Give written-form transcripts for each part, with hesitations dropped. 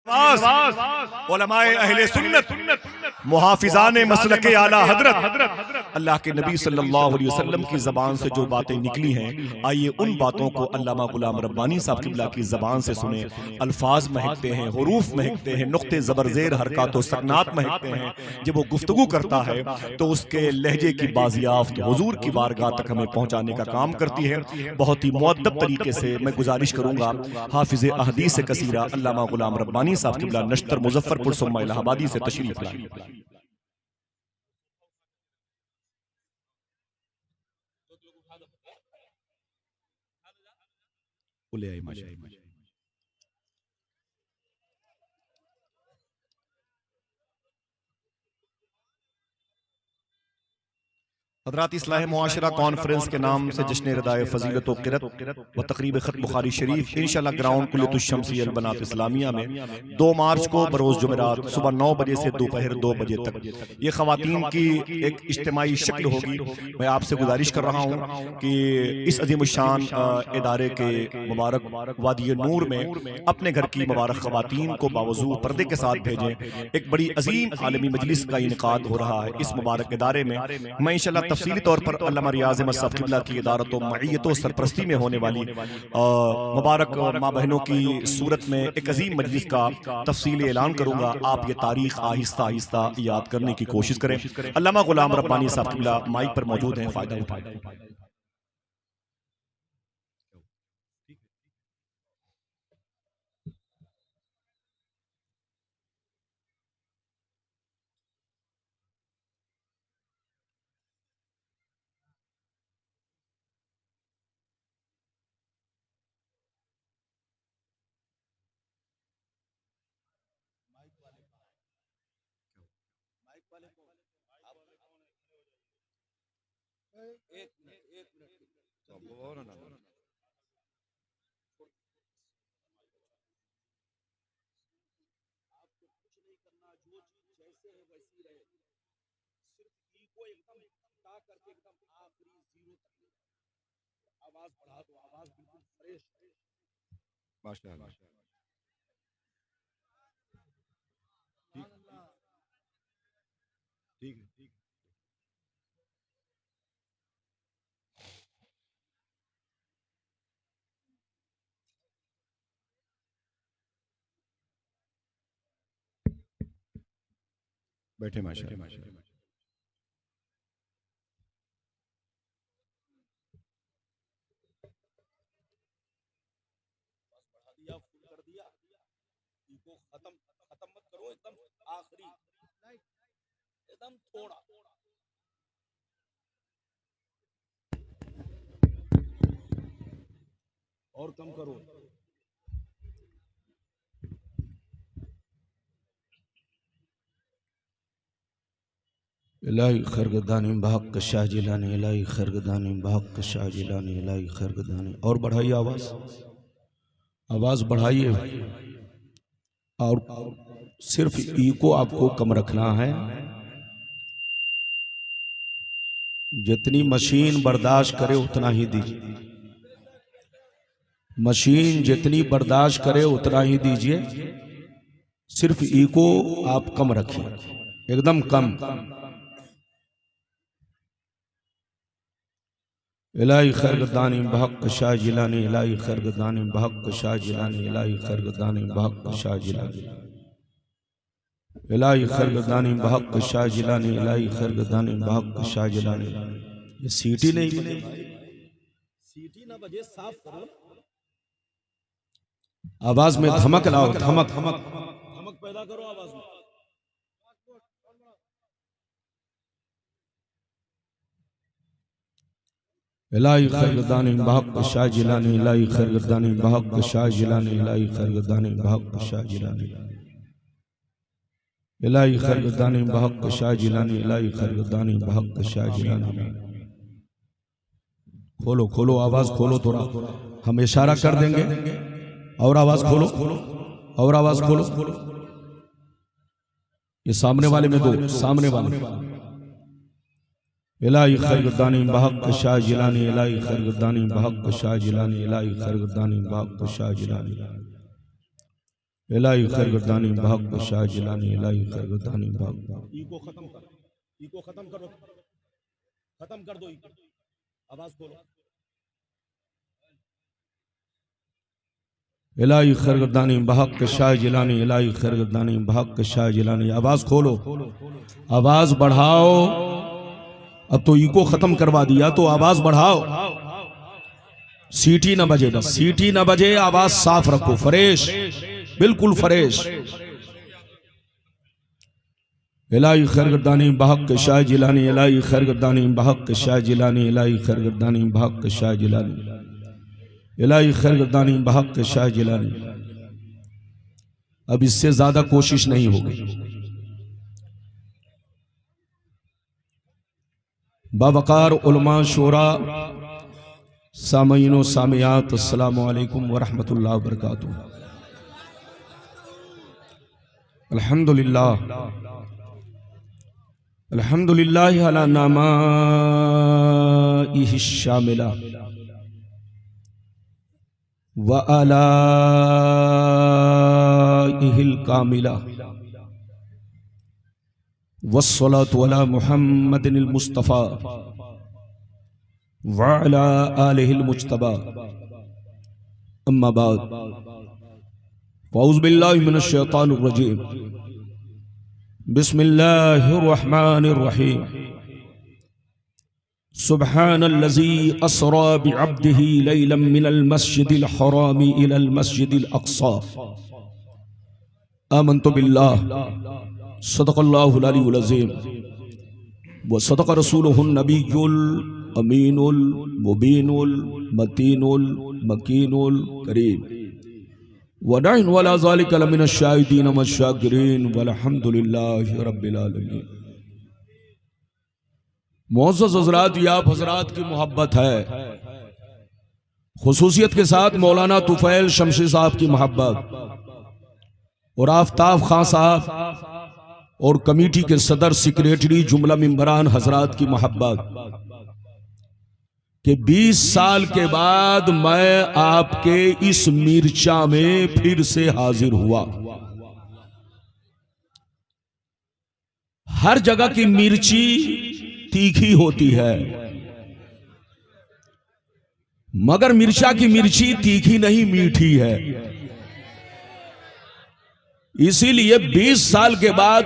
उलमाए अहले सुन्नत मुहाफिजाने मसलके आला हजरत अल्लाह के नबी सल्लल्लाहु अलैहि वसल्लम की ज़बान से जो बातें निकली हैं, आइए उन बातों को अल्लामा गुलाम रब्बानी साहब क़िबला की ज़बान से सुने। अल्फाज महकते हैं, हुरूफ महकते हैं, नुक्ते ज़बरज़ेर हरकत व सकनात महकते हैं। जब वो गुफ्तगू करता है तो उसके लहजे की बाजियाफ्त हुजूर की बारगाह तक हमें पहुँचाने का काम करती है। बहुत ही मुअद्दब तरीके से मैं गुजारिश करूँगा हाफिज़ अहदीस कसीरा अल्लामा गुलाम रब्बानी साहब क़िबला नश्तर मुजफ्फरपुर सुम्मा इलाहाबादी से तशरीफ लाए। हज़रात इस्लाह मुआशरा कॉन्फ्रेंस के नाम से जश्न रदाए फ़ज़ीलत व क़िरत व तक़रीब ख़त बुखारी शरीफ इंशाअल्लाह ग्राउंड कुल्लियतुश्शम्सी अल-बनात इस्लामिया में 2 मार्च को बरोज़ जुमेरात सुबह 9 बजे से दोपहर 2 बजे तक ये ख़वातीन की एक इज्तिमाई शक्ल होगी। मैं आपसे गुजारिश कर रहा हूँ कि इस अज़ीमुश्शान इदारे के मुबारक वादी नूर में अपने घर की मुबारक ख़वातीन को बावजूद पर्दे के साथ भेजें। एक बड़ी अजीम आलमी मजलिस का इनेकाद हो रहा है इस मुबारक इदारे में। मैं इंशाअल्लाह तफसीली तौर पर अल्लामा रियाज़ अहमद साहब क़िबला की इदारत व मईयत व सरपरस्ती में होने वाली मुबारक माँ बहनों की सूरत में एक अजीम मजलिस का तफसीली ऐलान करूँगा। आप ये तारीख आहिस्ता आहिस्ता याद करने की कोशिश करें। अल्लामा गुलाम रब्बानी साहब क़िबला माइक पर मौजूद हैं, फ़ायदा उठाएं। माशाअल्लाह ठीक है। बैठे माशाअल्लाह। और कम करो। इलाही खरगदानी बहक शाह जिलानी, इलाही खरगदानी बहक शाह जिलानी, इलाही खरगदानी। और बढ़ाइए आवाज़ बढ़ाइए। और सिर्फ ईको आपको कम रखना है। जितनी मशीन बर्दाश्त करे उतना ही दीजिए। मशीन जितनी बर्दाश्त करे उतना ही दीजिए। सिर्फ ईको आप कम रखिए, एकदम कम। इलाही खरगदानी बहक शाह जिलानी, इलाही खरगदानी बहक शाह जिलानी, इलाही खरगदानी बहक शाह जिलानी, इलाही खरगदानी बहक शाह जिलानी, इलाही खरगदानी बहक शाह जिलानी। ये सीटी नहीं बजे, सीटी ना बजे, साफ करो। आवाज में धमक लाओ, धमक धमक धमक पैदा करो आवाज में। इलाही खरगदानी बहक शाह जिलानी, इलाही खरगदानी बहक शाह जिलानी, इलाही खरगदानी बहक शाह जिलानी, इलाही खरगदानी बहक शाह जिलानी, इलाही खरगदानी बहक शाह जिलानी। खोलो खोलो आवाज खोलो, थोड़ा हम इशारा कर देंगे। और आवाज खोलो, और आवाज खोलो। ये सामने वाले में दो, सामने वाले। इलाही खरगदानी बहक शाह जिलानी, इलाही खरगदानी बहक शाह जिलानी, इलाही खरगदानी बहक शाह जिलानी, इलाही खैरगर्दानी बहक शाह जिलानी इलाही खैरगर्दानी बहक। इको खत्म कर, इको खत्म करो, खत्म कर दो इको, आवाज खोलो। इलाही खैरगर्दानी बहक शाह जिलानी इलाही खैरगर्दानी बहक शाह जिलानी। आवाज खोलो, आवाज बढ़ाओ। अब तो इको खत्म करवा दिया तो आवाज बढ़ाओ। सीटी ना बजे, बस सीटी ना बजे, आवाज साफ रखो, फ्रेश, बिल्कुल फ्रेश। इलाही खैरगर्दानी बहक शाह जिलानी इलाही खैरगर्दानी बहक शाह जिलानी इलाही खैरगर्दानी बहक शाह जिलानी इलाही खैरगर्दानी बहक शाह जिलानी। अब इससे ज्यादा कोशिश नहीं होगी। बावकार उलमा शोरा, सामईन व सामियात, अस्सलामु अलैकुम व रहमतुल्लाहि व बरकातुहू। अल्हम्दुलिल्लाह अल्हम्दुलिल्लाहि अला नामाइहि शामिला व अलाइहिल कामिला वस्सलातु अला मुहम्मदिनिल मुस्तफा व अला आलिहिल मुज्तबा। अम्मा बाद, फ़ौज़ बिल्लाहि मिनश शैतानिर रजीम। बिस्मिल्लाहिर रहमानिर रहीम। सुब्हानल्लज़ी अस्रा बिअब्दिही लैलन मिनल मस्जिदिल हरामी इलल मस्जिदिल अक़सा। आमन्तु बिल्लाह सदक़ल्लाहुल अलीयुल अज़ीम व सदक़ रसूलुहुन नबियुल अमीनुल मुबीनुल मतीनुल मकीनुल करीम व नहनु अला ज़ालिका लमिनश शाहिदीन व शाकिरीन वल्हम्दुलिल्लाहि रब्बिल आलमीन। मुअज़्ज़ज़ हज़रात, ये आप हज़रात की मोहब्बत है, खुसूसियत के साथ मौलाना तुफ़ैल शमशी साहब की मोहब्बत और आफ्ताब खां साहब और कमेटी के सदर सेक्रेटरी जुमला मेंबरान हज़रात की मोहब्बत कि 20 साल के बाद मैं आपके इस मिर्चा में फिर से हाजिर हुआ। हर जगह की मिर्ची तीखी होती है, मगर मिर्चा की मिर्ची तीखी नहीं, मीठी है। इसीलिए 20 साल के बाद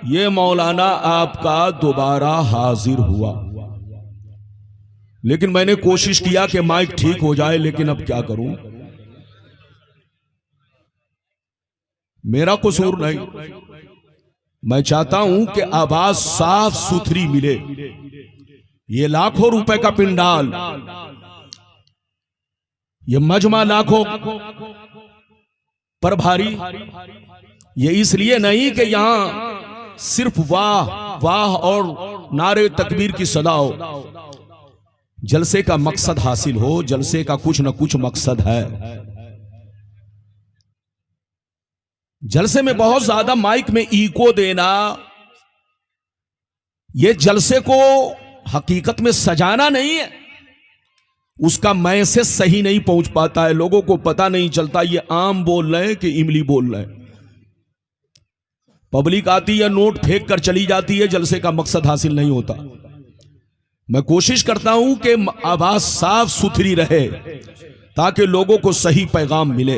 ये मौलाना आपका दोबारा हाजिर हुआ। लेकिन मैंने कोशिश किया कि माइक ठीक हो जाए, लेकिन अब क्या करूं, मेरा कसूर नहीं। मैं चाहता हूं कि आवाज साफ सुथरी मिले। ये लाखों रुपए का पिंडाल, ये मजमा लाखों पर भारी, ये इसलिए नहीं कि यहां सिर्फ वाह वाह और नारे तकबीर की सदा हो। जलसे का मकसद हासिल हो, जलसे का कुछ न कुछ मकसद है। जलसे में बहुत ज्यादा माइक में इको देना, यह जलसे को हकीकत में सजाना नहीं है, उसका मैसेज सही नहीं पहुंच पाता है, लोगों को पता नहीं चलता ये आम बोल रहे हैं कि इमली बोल रहे हैं। पब्लिक आती है, नोट फेंक कर चली जाती है, जलसे का मकसद हासिल नहीं होता। मैं कोशिश करता हूं कि आवाज साफ सुथरी रहे ताकि लोगों को सही पैगाम मिले।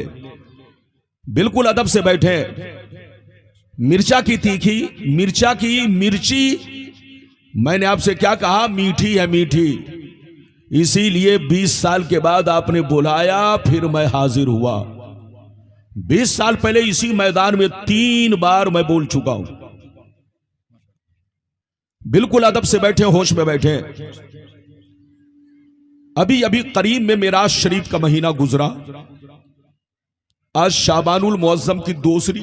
बिल्कुल अदब से बैठे। मिर्चा की तीखी, मिर्चा की मिर्ची, मैंने आपसे क्या कहा, मीठी है मीठी। इसीलिए 20 साल के बाद आपने बुलाया, फिर मैं हाजिर हुआ। 20 साल पहले इसी मैदान में 3 बार मैं बोल चुका हूं। बिल्कुल अदब से बैठे, होश में बैठे। अभी अभी करीब में मेराज शरीफ का महीना गुजरा। आज शाबानुल मुअज्जम की दूसरी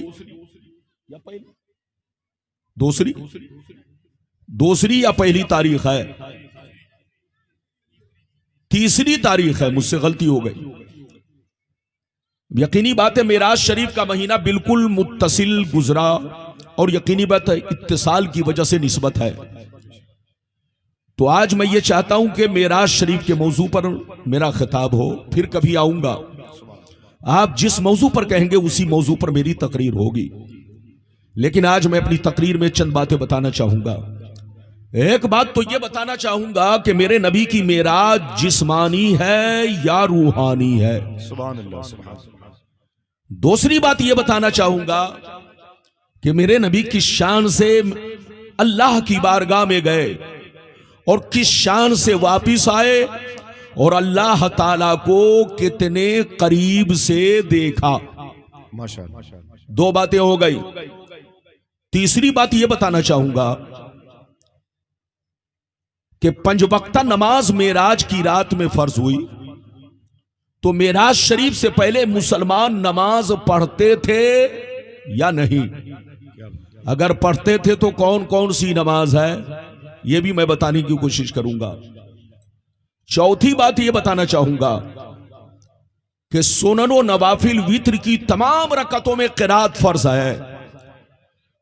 या पहली तारीख है, तीसरी तारीख है, मुझसे गलती हो गई। यकीनी बात है मेराज शरीफ का महीना बिल्कुल मुत्तसिल गुजरा और यकीनी बात है इत्तिसाल की वजह से निस्बत है। तो आज मैं ये चाहता हूं कि मेराज शरीफ के मौजू पर मेरा खिताब हो, फिर कभी आऊंगा। आप जिस मौजू पर कहेंगे उसी मौजू पर मेरी तकरीर होगी। लेकिन आज मैं अपनी तकरीर में चंद बातें बताना चाहूंगा। एक बात तो यह बताना चाहूंगा कि मेरे नबी की मेराज जिस्मानी है या रूहानी है। सुभान अल्लाह, सुभान अल्लाह। दूसरी बात यह बताना चाहूंगा कि मेरे नबी किस शान से अल्लाह की बारगाह में गए और किस शान से वापिस आए और अल्लाह ताला को कितने करीब से देखा। माशाअल्लाह। दो बातें हो गई। तीसरी बात यह बताना चाहूंगा कि पंजवक्ता नमाज मेराज की रात में फर्ज हुई, तो मेराज शरीफ से पहले मुसलमान नमाज पढ़ते थे या नहीं? अगर पढ़ते थे तो कौन कौन सी नमाज है यह भी मैं बताने की कोशिश करूंगा। चौथी बात यह बताना चाहूंगा कि सुननो नवाफिल वित्र की तमाम रकतों में क़िरात फर्ज है,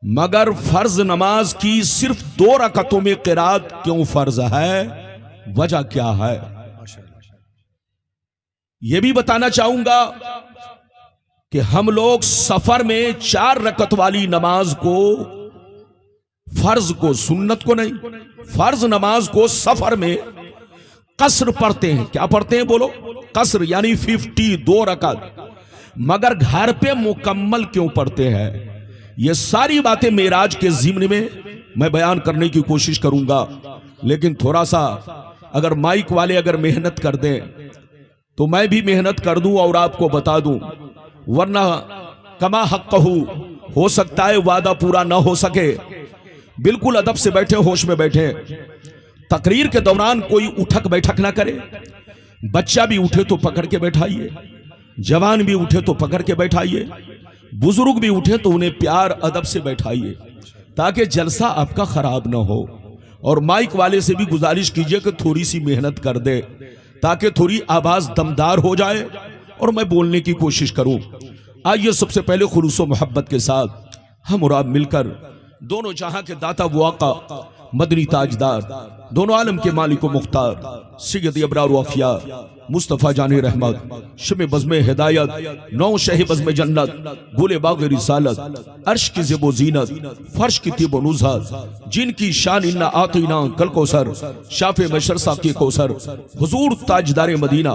मगर फर्ज नमाज की सिर्फ 2 रकतों में क़िरात क्यों फर्ज है, वजह क्या है, यह भी बताना चाहूंगा कि हम लोग सफर में 4 रकत वाली नमाज को, फर्ज को, सुन्नत को नहीं, फर्ज नमाज को सफर में कसर पढ़ते हैं। क्या पढ़ते हैं बोलो? कसर, यानी 52 रकत। मगर घर पे मुकम्मल क्यों पढ़ते हैं? ये सारी बातें मेराज के ज़िम्न में मैं बयान करने की कोशिश करूंगा। लेकिन थोड़ा सा अगर माइक वाले अगर मेहनत कर दें तो मैं भी मेहनत कर दूं और आपको बता दूं, वरना कमा हक़्क़हू, हो सकता है वादा पूरा ना हो सके। बिल्कुल अदब से बैठे, होश में बैठे। तकरीर के दौरान कोई उठक बैठक ना करे। बच्चा भी उठे तो पकड़ के बैठाइए, जवान भी उठे तो पकड़ के बैठाइए, बुजुर्ग भी उठे तो उन्हें प्यार अदब से बैठाइए, ताकि जलसा आपका खराब ना हो। और माइक वाले से भी गुजारिश कीजिए कि थोड़ी सी मेहनत कर दे, ताकि थोड़ी आवाज दमदार हो जाए और मैं बोलने की कोशिश करूं। आइए सबसे पहले खुलूस व मोहब्बत के साथ हम और आप मिलकर दोनों जहां के दाता वो आका, मदनी ताजदार, दोनों आलम के मालिक व मुख्तार, सैयद अबरार व अखियार मुस्तफ़ा जाने रहमत, शमे बज़्मे हिदायत, नौ शह बज़्मे जन्नत, गुले बाग़ रिसालत, अर्श की ज़ेबो ज़ीनत, फर्श की तिब व नुज़हत, जिनकी शान इन्ना आतीना कल कौसर, शाफ़े मशर साक़ी कौसर, हुज़ूर ताजदार मदीना,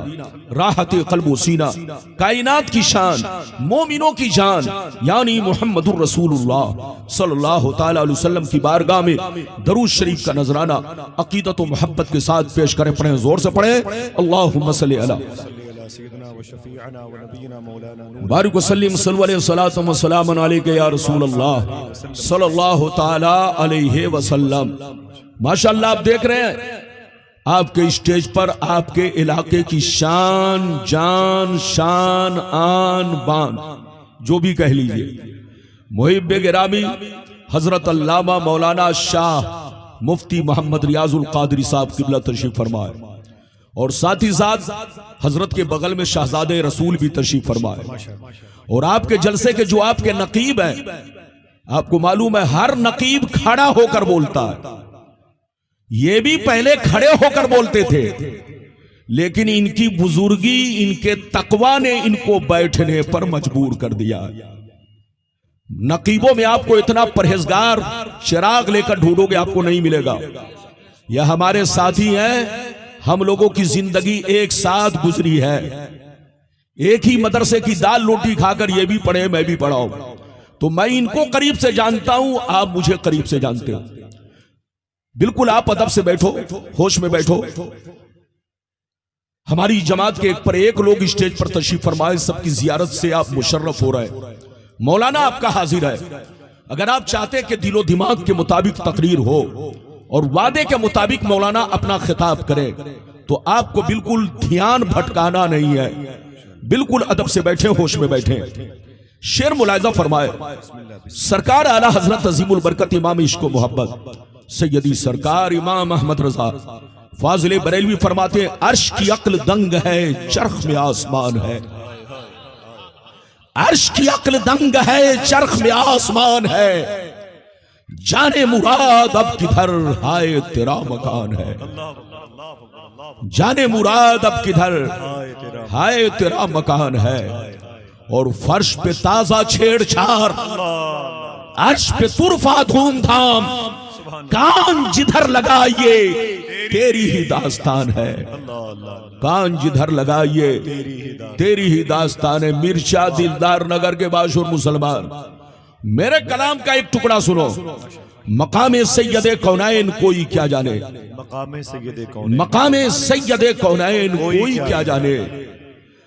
राहत क़ल्ब व सीना, कायनात की शान, मोमिनों की जान, यानी मुहम्मदुर रसूलुल्लाह सल्लल्लाहु तआला अलैहि वसल्लम की बारगाह में दरूद शरीफ का नजराना अक़ीदत व मोहब्बत के साथ पेश करें। पढ़ें, जोर से पढ़ें। अल्लाहुम्मा सल्ली अला बारिक वसल्लिम सल्लल्लाहु व सलामन अलैका या रसूल अल्लाह सल्लल्लाहु तआला अलैहि वसल्लम। माशाअल्लाह, आप देख रहे हैं आपके स्टेज पर आपके इलाके की शान, जान, शान, आन, बान, जो भी कह लीजिए, मुहिब्बे गिरामी हजरत अल्लामा मौलाना शाह मुफ्ती मोहम्मद रियाजुल कादरी साहब किबला तशरीफ फरमाए, और साथ ही साथ हजरत के बगल में शहजादे रसूल भी तशरीफ फरमाए। और आपके जलसे के जो आपके नकीब हैं, आपको मालूम है हर नकीब खड़ा होकर बोलता है। ये भी पहले खड़े होकर बोलते थे, लेकिन इनकी बुजुर्गी, इनके तकवा ने इनको बैठने पर मजबूर कर दिया। नकीबों में आपको इतना परहेजगार चिराग लेकर ढूंढोगे आपको नहीं मिलेगा। यह हमारे साथी हैं, हम लोगों की जिंदगी एक साथ गुजरी है, एक ही मदरसे की दाल रोटी खाकर ये भी पढ़े मैं भी पढ़ा हूं, तो मैं इनको करीब से जानता हूं, आप मुझे करीब से जानते हो। बिल्कुल आप अदब से बैठो, होश में बैठो। हमारी जमात के एक पर एक लोग स्टेज पर तशरीफ फरमाए, सबकी जियारत से आप मुशर्रफ हो रहे। मौलाना आपका हाजिर है। अगर आप चाहते कि दिलो दिमाग के मुताबिक तकरीर हो और वादे के मुताबिक मौलाना अपना खिताब करे, तो आपको बिल्कुल ध्यान भटकाना नहीं है, बिल्कुल अदब से बैठे, होश में बैठे। शेर मुलाहिजा फरमाए, सरकार आला हजरत अजीमुल बरकत इमाम इश्क व मोहब्बत सैयदी सरकार इमाम अहमद रजा फाजिल बरेलवी फरमाते हैं, अर्श की अक्ल दंग है, चरख में आसमान है। अर्श की अक्ल दंग है, चरख में आसमान है, जाने मुराद अब किधर, हाय तेरा मकान है। जाने मुराद अब किधर, हाय तेरा मकान है। और फर्श पे ताजा छेड़छाड़, अर्श पे तुरफा धूमधाम, कान जिधर लगाइए तेरी ही दास्तान है, कान जिधर लगाइए तेरी ही दास्तान है। मिर्चा दिलदार नगर के बाशुर मुसलमान, मेरे कलाम का एक टुकड़ा सुनो। मकामे सैयदे कौनैन कोई क्या जाने, मकामे सैयदे कौनैन, मकामे सैयदे कौनैन कोई क्या जाने,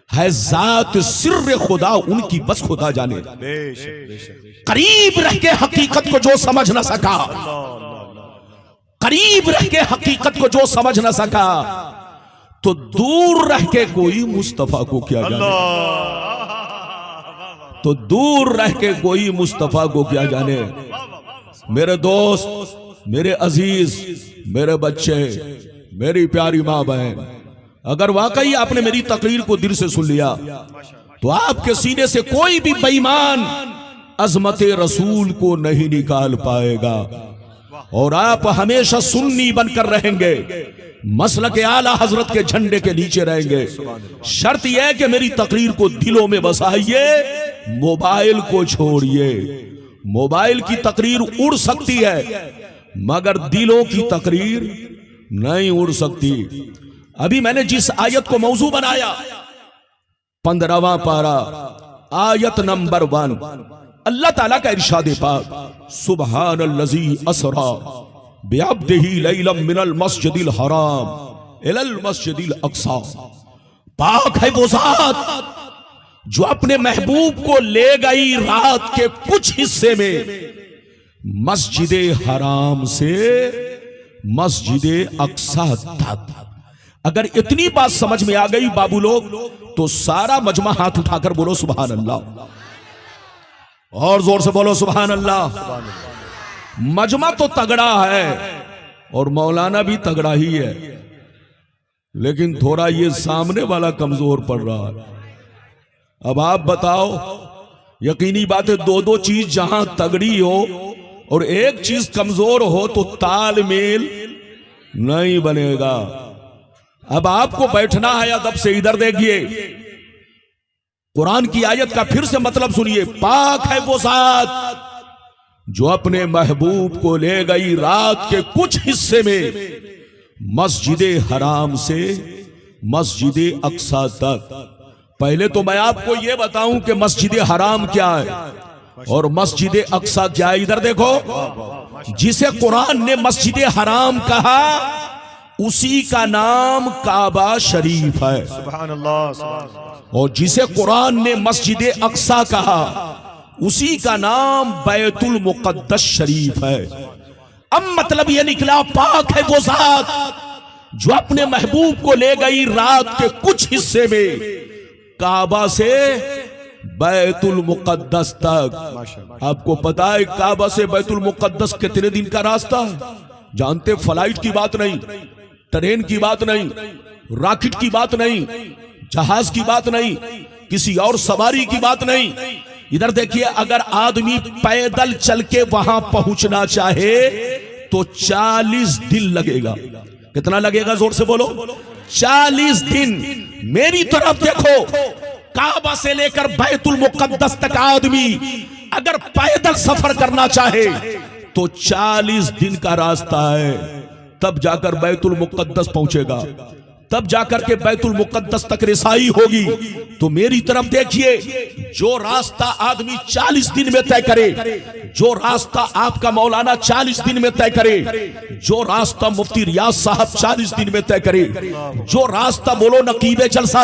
है जात सिर्र खुदा उनकी बस खुदा जाने। बेशक बेशक, करीब रह के हकीकत को जो समझ न सका, करीब रह के हकीकत को जो समझ न सका, तो दूर रह के कोई मुस्तफा को क्या जाने, तो दूर रह के कोई मुस्तफा को क्या जाने। मेरे दोस्त, मेरे अजीज, मेरे बच्चे, मेरी प्यारी माँ बहन, अगर वाकई आपने मेरी तकरीर को दिल से सुन लिया तो आपके सीने से कोई भी बेईमान अजमत रसूल को नहीं निकाल पाएगा और आप हमेशा सुन्नी बनकर रहेंगे, मसलक आला हजरत के झंडे के नीचे रहेंगे। शर्त यह है कि मेरी तकरीर को दिलों में बसाइए, मोबाइल को छोड़िए। मोबाइल की तकरीर उड़ सकती है मगर दिलों की तकरीर नहीं उड़ सकती। अभी मैंने जिस आयत को मौजू बनाया, 15वां पारा, आयत नंबर 1, अल्लाह ताला का इरशाद पाक, सुब्हानल्लज़ी असरा बिअब्दिही लैलम मिनल मस्जिदिल हराम इलल मस्जिदिल अक्सा। पाक है वो ज़ात जो अपने महबूब को ले गई रात के कुछ हिस्से में मस्जिद हराम से मस्जिद अक्सा तक। अगर इतनी बात समझ में आ गई बाबू लोग तो सारा मजमा हाथ उठाकर बोलो सुभान अल्लाह, और जोर से बोलो सुभान अल्लाह। मजमा तो तगड़ा है और मौलाना भी तगड़ा ही है, लेकिन थोड़ा ये सामने वाला कमजोर पड़ रहा है। अब आप बताओ, यकीनी बात है दो दो चीज जहां तगड़ी हो और एक चीज कमजोर हो तो तालमेल नहीं बनेगा। अब आपको बैठना है अदब से, इधर देखिए, कुरान की आयत का फिर से मतलब सुनिए। पाक है वो ज़ात जो अपने महबूब को ले गई रात के कुछ हिस्से में मस्जिद हराम से मस्जिद अक्सा तक। पहले तो मैं आपको यह बताऊं कि मस्जिद हराम क्या है और मस्जिद अक्सा क्या है। इधर देखो, जिसे कुरान ने मस्जिद हराम कहा उसी का नाम काबा शरीफ है, सुभान अल्लाह। और जिसे कुरान ने मस्जिद अक्सा कहा उसी का नाम बैतुल मुक़द्दस शरीफ है। अब मतलब यह निकला, पाक है वो ज़ात जो अपने महबूब को ले गई रात के कुछ हिस्से में काबा से बैतुल मुक़द्दस तक। आपको पता है काबा से बैतुल मुक़द्दस कितने दिन का रास्ता है? जानते, फ्लाइट की बात नहीं, ट्रेन की बात नहीं, रॉकेट की बात नहीं, जहाज की बात नहीं, किसी और सवारी की बात नहीं। इधर देखिए, अगर आदमी पैदल चल के वहां पहुंचना चाहे तो 40 दिन लगेगा। कितना लगेगा? जोर से बोलो, 40 दिन। मेरी तरफ देखो, काबा से लेकर बैतुल मुक़द्दस तक आदमी अगर पैदल सफर करना चाहे तो 40 दिन का रास्ता है, तब जाकर बैतुल मुक़द्दस पहुंचेगा, तब जाकर के बैतुल मुक़द्दस तक रसाई होगी। तो मेरी तरफ देखिए, जो रास्ता आदमी 40 दिन में तय करे, जो रास्ता आपका मौलाना 40 दिन में तय करे, जो रास्ता मुफ्ती रियाज साहब 40 दिन में तय करे, जो रास्ता बोलो नकीबे जलसा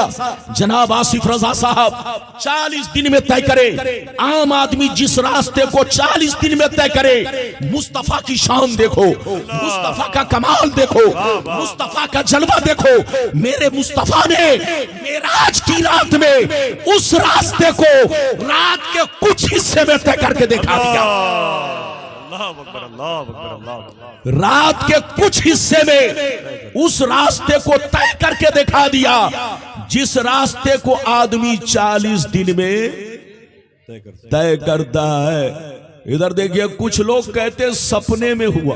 जनाब आसिफ रजा साहब 40 दिन में तय करे, आम आदमी जिस रास्ते को 40 दिन में तय करे, मुस्तफा की शान देखो, मुस्तफा का कमाल देखो, मुस्तफा का जलवा देखो। मेरे मुस्तफा ने मेराज की रात में उस रास्ते को रात के कुछ हिस्से में तय करके दिखा दिया। रात के कुछ हिस्से में उस रास्ते को तय करके दिखा दिया जिस रास्ते को आदमी 40 दिन में तय करता है। इधर देखिए, कुछ लोग कहते हैं सपने में हुआ।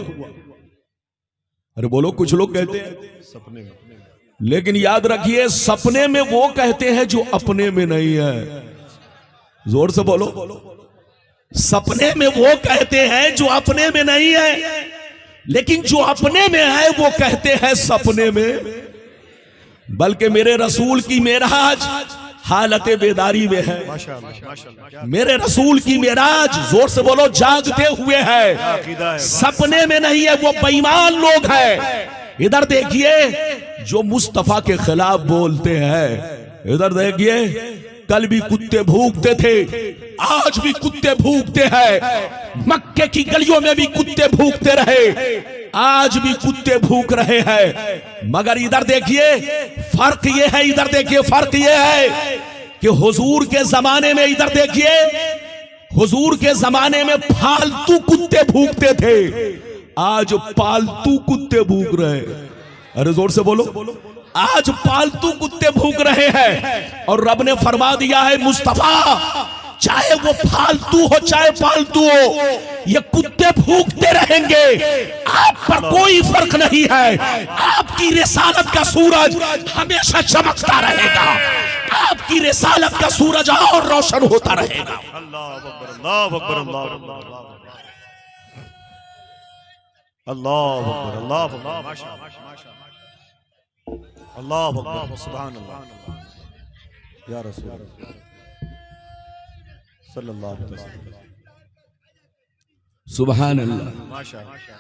अरे बोलो, कुछ लोग कहते हैं सपने में, लेकिन याद रखिए, सपने में वो कहते हैं जो अपने में नहीं है। जोर से बोलो। सपने में वो कहते हैं जो अपने में नहीं है, लेकिन जो अपने में है वो कहते हैं सपने में। बल्कि मेरे रसूल की मेराज हालत बेदारी में है। मेरे रसूल की मेराज, जोर से बोलो, जागते हुए है, सपने में नहीं है। वो बेईमान लोग हैं। इधर देखिए जो मुस्तफा के खिलाफ बोलते हैं, इधर देखिए, कल भी कुत्ते भूखते थे, आज भी कुत्ते भूखते हैं। मक्के की गलियों में भी कुत्ते भूखते रहे, आज भी कुत्ते भूख रहे हैं। मगर इधर देखिए फर्क ये है, इधर देखिए फर्क ये है कि हुजूर के जमाने में, इधर देखिए, हुजूर के जमाने में फालतू कुत्ते भूखते थे, आज पालतू कुत्ते भूख रहे। अरे जोर से बोलो, आज पालतू कुत्ते भूख रहे हैं। और रब ने फरमा दिया है, मुस्तफा चाहे वो फालतू हो चाहे पालतू हो, ये कुत्ते भूखते रहेंगे, आप पर कोई फर्क नहीं है। आपकी रिसालत का सूरज हमेशा चमकता रहेगा, आपकी रिसालत का सूरज और रोशन होता रहेगा। अल्लाह अकबर, अल्लाह अकबर, अल्लाह अकबर, अल्लाह अकबर, अल्लाह अकबर, अल्लाह अकबर, सुभान अल्लाह, या रसूल अल्लाह सल्लल्लाहु अलैहि वसल्लम, सुभान अल्लाह।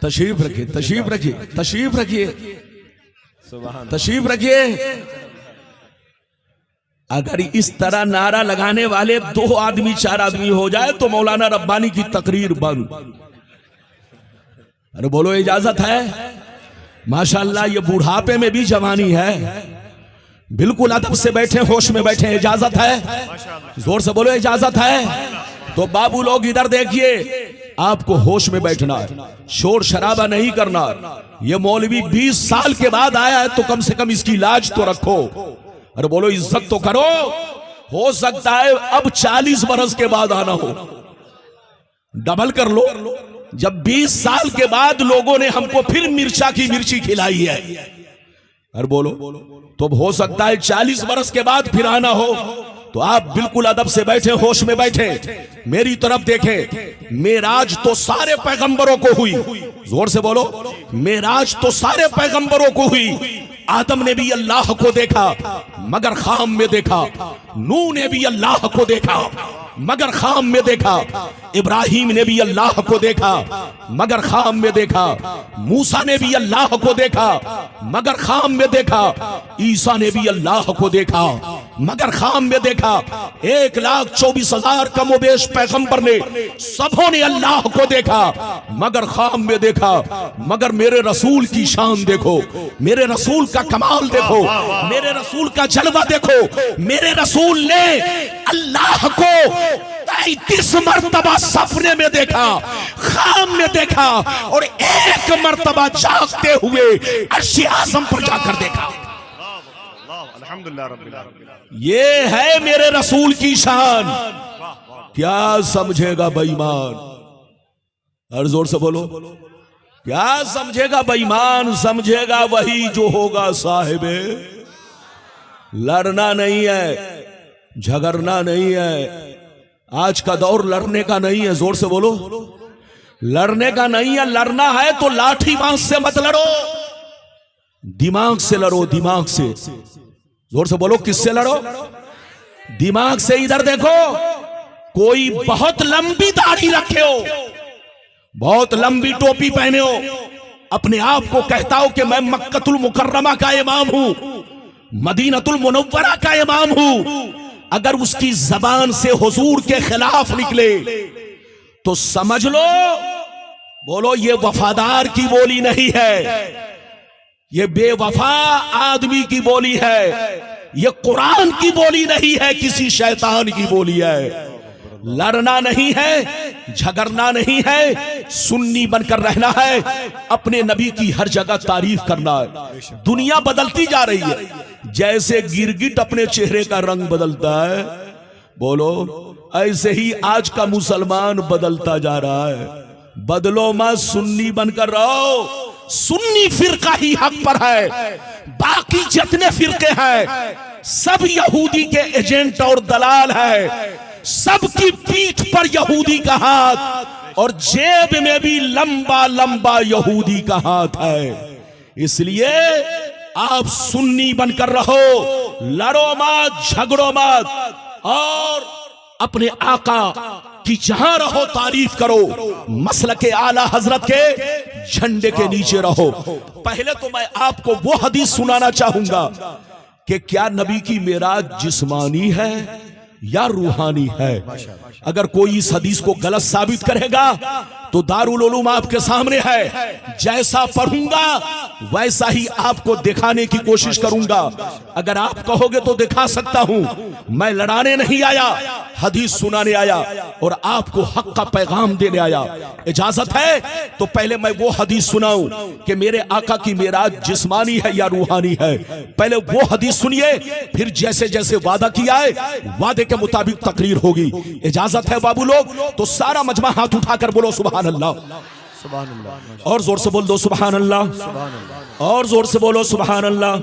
तशरीफ रखिए, तशरीफ रखिए, तशरीफ रखिए, तशरीफ रखिए। अगर इस तरह नारा लगाने वाले 2 आदमी 4 आदमी हो जाए तो मौलाना रब्बानी की तकरीर बंद। अरे बोलो, इजाजत है? माशाअल्लाह, ये बुढ़ापे में भी जवानी है, बिल्कुल अदब से बैठे, होश में बैठे, इजाजत है? जोर से बोलो, इजाजत है? तो बाबू लोग इधर देखिए, आपको होश में बैठना है, शोर शराबा नहीं करना। ये मौलवी 20 साल के बाद आया है तो कम से कम इसकी लाज तो रखो। अरे बोलो, इज्जत तो करो। हो सकता है अब 40 बरस के बाद आना हो, डबल कर लो। जब 20 साल के बाद लोगों ने हमको फिर मिर्चा की मिर्ची खिलाई है, अरे बोलो, तो हो सकता है 40 बरस के बाद फिर आना हो। तो आप बिल्कुल अदब से बैठे, होश में बैठे, मेरी तरफ देखें। मेराज तो सारे पैगंबरों को हुई, जोर से बोलो, मेराज तो सारे पैगंबरों को हुई। आदम ने भी अल्लाह को देखा मगर खाम में देखा, नूह ने भी अल्लाह को देखा मगर खाम में देखा, इब्राहिम ने भी अल्लाह को देखा मगर खाम में देखा, मूसा ने भी अल्लाह को देखा मगर खाम में देखा, ईसा ने भी अल्लाह को देखा मगर खाम में देखा। 1,24,000 कमोबेश पैगंबर ने, सबों ने अल्लाह को देखा मगर खाम में देखा। मगर मेरे रसूल की शान देखो, मेरे रसूल का कमाल देखो, मेरे रसूल का जलवा देखो। मेरे रसूल ने अल्लाह को 33 मरतबा सपने में देखा, खाम में देखा, और 1 मरतबा जागते हुए अर्श आज़म पर जाकर देखा। अल्हम्दुलिल्लाह रब्बिल आलमीन। ये है मेरे रसूल की शान। क्या समझेगा बेईमान? हर जोर से बोलो, क्या समझेगा बेईमान? समझेगा वही जो होगा साहिबे। लड़ना नहीं है, झगड़ना नहीं है। आज का दौर लड़ने का नहीं है, जोर से बोलो, लड़ने का नहीं है। लड़ना है तो लाठी बांस से मत लड़ो, दिमाग से लड़ो, दिमाग से। जोर से बोलो, किससे लड़ो? दिमाग से। इधर देखो, कोई बहुत लंबी दाढ़ी रखे हो, बहुत लंबी टोपी पहने हो, अपने आप को कहता हो कि मैं मक्कतुल मुकर्रमा का इमाम हूं, मदीनतुल मुनव्वरा का इमाम हूं। अगर उसकी जबान से हुजूर के खिलाफ निकले तो समझ लो, बोलो, ये वफादार की बोली नहीं है, ये बेवफा आदमी की बोली है, ये कुरान की बोली नहीं है, किसी शैतान की बोली है। लड़ना नहीं है, झगड़ना नहीं है, सुन्नी बनकर रहना है, अपने नबी की हर जगह तारीफ करना है। दुनिया बदलती जा रही है, जैसे गिरगिट अपने चेहरे का रंग बदलता है, बोलो, ऐसे ही आज का मुसलमान बदलता जा रहा है। बदलो मत, सुन्नी बनकर रहो। सुन्नी फिरका ही हक पर है, बाकी जितने फिरके हैं सब यहूदी के एजेंट और दलाल है। सबकी पीठ पर यहूदी का हाथ और जेब में भी लंबा लंबा यहूदी का हाथ है। इसलिए आप सुन्नी बनकर रहो, लड़ो मत, झगड़ो मत, और अपने आका की जहां रहो तारीफ करो, मसलके आला हजरत के झंडे के नीचे रहो। पहले तो मैं आपको वो हदीस सुनाना चाहूंगा कि क्या नबी की मेराज जिस्मानी है या रूहानी है। अगर कोई इस हदीस को गलत साबित करेगा तो दारुल उलूम आपके सामने है, जैसा पढ़ूंगा वैसा ही आपको दिखाने की कोशिश करूंगा। अगर आप कहोगे तो दिखा सकता हूं, मैं लड़ाने नहीं आया, हदीस सुनाने आया और आपको हक का पैगाम देने आया। इजाजत है तो पहले मैं वो हदीस सुनाऊं कि मेरे आका की मेराज जिस्मानी है या रूहानी है। पहले वो हदीस सुनिए, फिर जैसे जैसे वादा किया है वादे के मुताबिक तकरीर होगी। इजाजत है बाबू लोग, तो सारा मजमा हाथ उठाकर बोलो सुभान अल्लाह, सुभान अल्लाह, और जोर से बोल दो सुभान अल्लाह, और जोर से बोलो सुभान अल्लाह।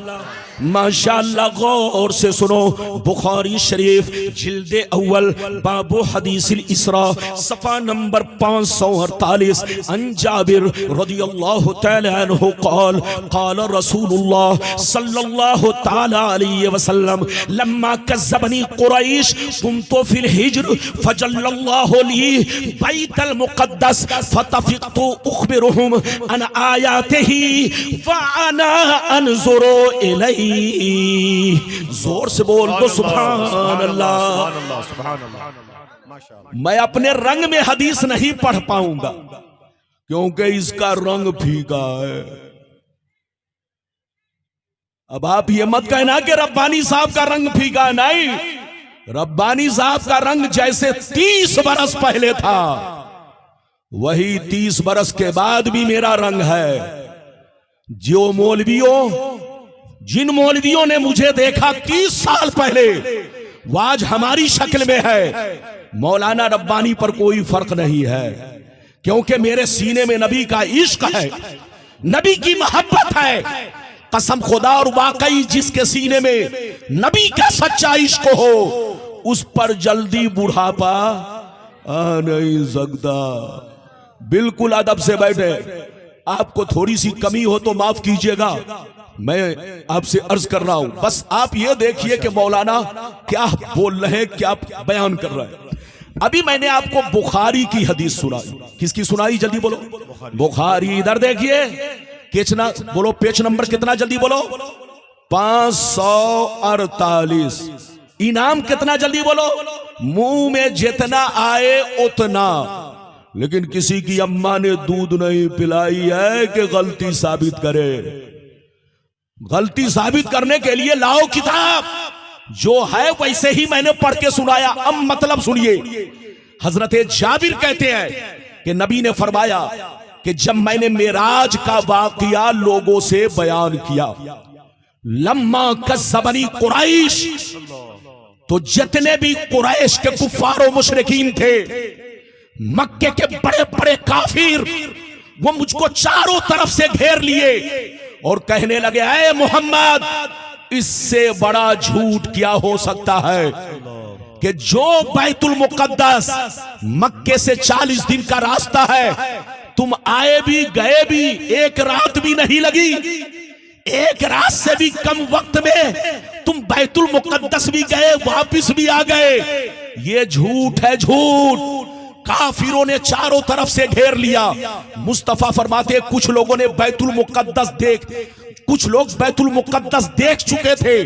माशाअल्लाह, गौर से सुनो, बुखारी शरीफ जिल्दे अव्वल बाबू हदीसिल इसरा सफा नंबर 548, अन जाबिर रदियल्लाहु तआला अन्हु क़ाल क़ाल रसूलुल्लाह सल्लल्लाहु तआला अलैहि वसल्लम लम्मा कज़्ज़बनी कुरैश कुन्तु फिल हिज्र फजल्लल्लाहु ली बैतल मुक़द्दस फतफ़िक़तु उख़बिरुहुम अन आयातिही व अना अनज़ुरु इलैहि। जोर से बोल दो सुभान अल्लाह। मैं अपने रंग में हदीस नहीं पढ़ पाऊंगा क्योंकि इसका रंग फीका है। अब आप ये मत कहना कि रब्बानी साहब का रंग फीका है, नहीं, रब्बानी साहब का रंग जैसे 30 बरस पहले था वही 30 बरस के बाद भी मेरा रंग है। जिन मौलवियों ने मुझे देखा 30 साल पहले वो आज हमारी शक्ल में है। मौलाना रब्बानी पर कोई फर्क नहीं है क्योंकि मेरे सीने में नबी का इश्क है, नबी की मोहब्बत है। कसम खुदा और वाकई जिसके सीने में नबी का सच्चा इश्क हो उस पर जल्दी बुढ़ापा आ नहीं सकता। बिल्कुल अदब से बैठे, आपको थोड़ी सी कमी हो तो माफ कीजिएगा, मैं आपसे अर्ज कर रहा हूं। बस आप ये देखिए कि मौलाना क्या बोल रहे हैं, क्या बयान कर रहे हैं। अभी मैंने आपको बुखारी की हदीस सुनाई। किसकी सुनाई? जल्दी बोलो। बुखारी। इधर देखिए, कितना बोलो, पेज नंबर कितना? जल्दी बोलो। 548। इनाम कितना? जल्दी बोलो। मुंह में जितना आए उतना, लेकिन किसी की अम्मा ने दूध नहीं पिलाई है कि गलती साबित करे। गलती साबित करने के लिए लाओ किताब, जो है वैसे ही मैंने पढ़ के सुनाया। अब मतलब सुनिए, हजरत जाबिर कहते हैं कि नबी ने फरमाया कि जब मैंने मेराज का वाकया लोगों से बयान किया, लम्मा कज़्ज़बनी कुरैश, तो जितने भी कुरैश के कुफ्फार और मुशरिकीन थे, मक्के के बड़े बड़े काफिर, वो मुझको चारों तरफ से घेर लिए और कहने लगे, ऐ मोहम्मद, इससे बड़ा झूठ क्या हो सकता है कि जो बैतुल मुकद्दस मक्के से 40 दिन का रास्ता है, तुम आए भी गए भी, एक रात भी नहीं लगी, एक रात से भी कम वक्त में तुम बैतुल मुकद्दस भी गए, वापिस भी आ गए। ये झूठ है, झूठ। काफिरों ने चारों तरफ से घेर लिया। मुस्तफा फरमाते, कुछ लोगों ने बैतुल मुकद्दस कुछ लोग बैतुल मुकद्दस देख चुके थे,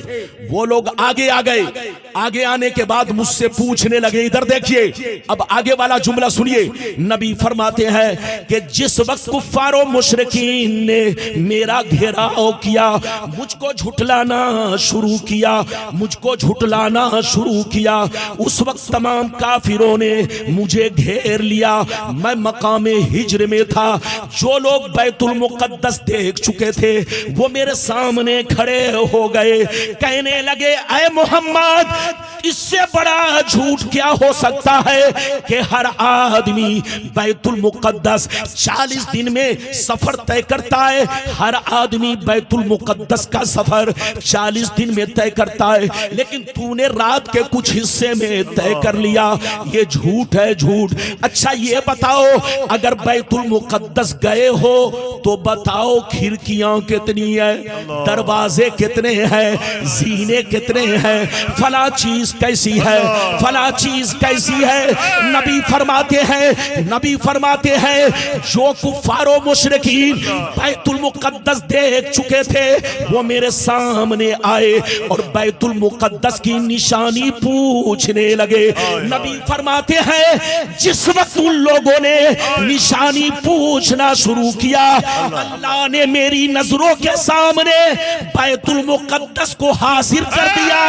वो लोग आगे आ गए। आगे आने के बाद मुझसे पूछने लगे। इधर देखिए, अब आगे वाला जुमला सुनिए। नबी फरमाते हैं कि जिस वक्त कुफ्फारों मुशरिकीन ने मेरा घेराव किया, मुझको झुटलाना शुरू किया, मुझको झुटलाना शुरू किया, उस वक्त तमाम काफिरों ने मुझे घेर लिया। मैं मकामे हिज्र में था। जो लोग बैतुल मुकद्दस देख चुके थे वो मेरे सामने खड़े हो गए, कहने लगे ऐ मोहम्मद, इससे बड़ा झूठ क्या हो सकता है कि हर आदमी बैतुल मुकद्दस 40 दिन में सफर तय करता है। हर आदमी बैतुल मुकद्दस का सफर 40 दिन में तय करता है, लेकिन तूने रात के कुछ हिस्से में तय कर लिया। ये झूठ है, झूठ। अच्छा ये बताओ, अगर बैतुल मुकद्दस गए हो तो बताओ खिड़कियां कितनी है, दरवाजे कितने हैं, जीने कितने हैं, फला चीज कैसी है, फला चीज कैसी है। नबी फरमाते हैं जो कुफारो मुशरिकीन बैतुल मुकद्दस देख चुके थे वो मेरे सामने आए और बैतुल मुकद्दस की निशानी पूछने लगे। नबी फरमाते हैं जिस वक्त उन लोगों ने निशानी पूछना शुरू किया, अल्लाह ने मेरी नजरों के सामने बैतुल मुकद्दस को हाजिर कर दिया।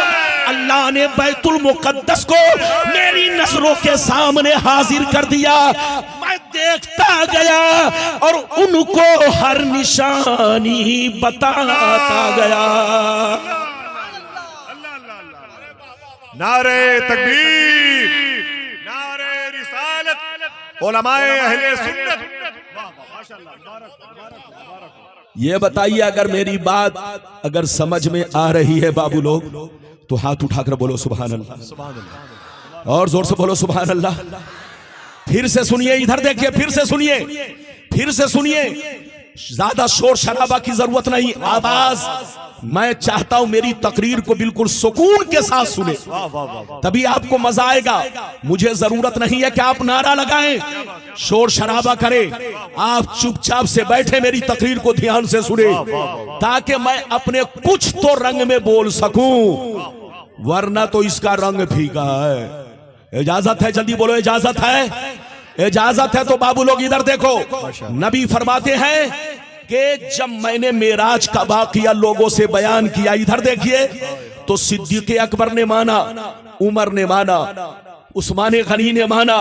अल्लाह ने बैतुल मुकद्दस को मेरी नजरों के सामने हाजिर कर दिया। मैं देखता गया और उनको हर निशानी बताता गया। नारे तकबीर, नारे रिसालत, उलमाए अहले सुन्नत। ये बताइए, अगर मेरी बात अगर समझ में आ रही है बाबू लोग तो हाथ उठाकर बोलो सुभान अल्लाह, सुभान अल्लाह, और जोर से बोलो सुभान अल्लाह। फिर से सुनिए, इधर देखिए, फिर से सुनिए, फिर से सुनिए। ज्यादा शोर शराबा की जरूरत नहीं, आवाज मैं चाहता हूं मेरी तकरीर को बिल्कुल सुकून के साथ सुने, तभी आपको मजा आएगा। मुझे जरूरत नहीं है कि आप नारा लगाएं, शोर शराबा करें। आप चुपचाप से बैठे मेरी तकरीर को ध्यान से सुने, ताकि मैं अपने कुछ तो रंग में बोल सकूं, वरना तो इसका रंग फीका है। इजाजत है? जल्दी बोलो, इजाजत है? इजाजत है तो बाबू लोग इधर देखो। नबी फरमाते हैं कि जब मैंने मेराज का वाक़या लोगों से बयान किया, इधर देखिए, तो सिद्दीक़ अकबर ने माना, उमर ने माना, उस्मान गनी ने माना,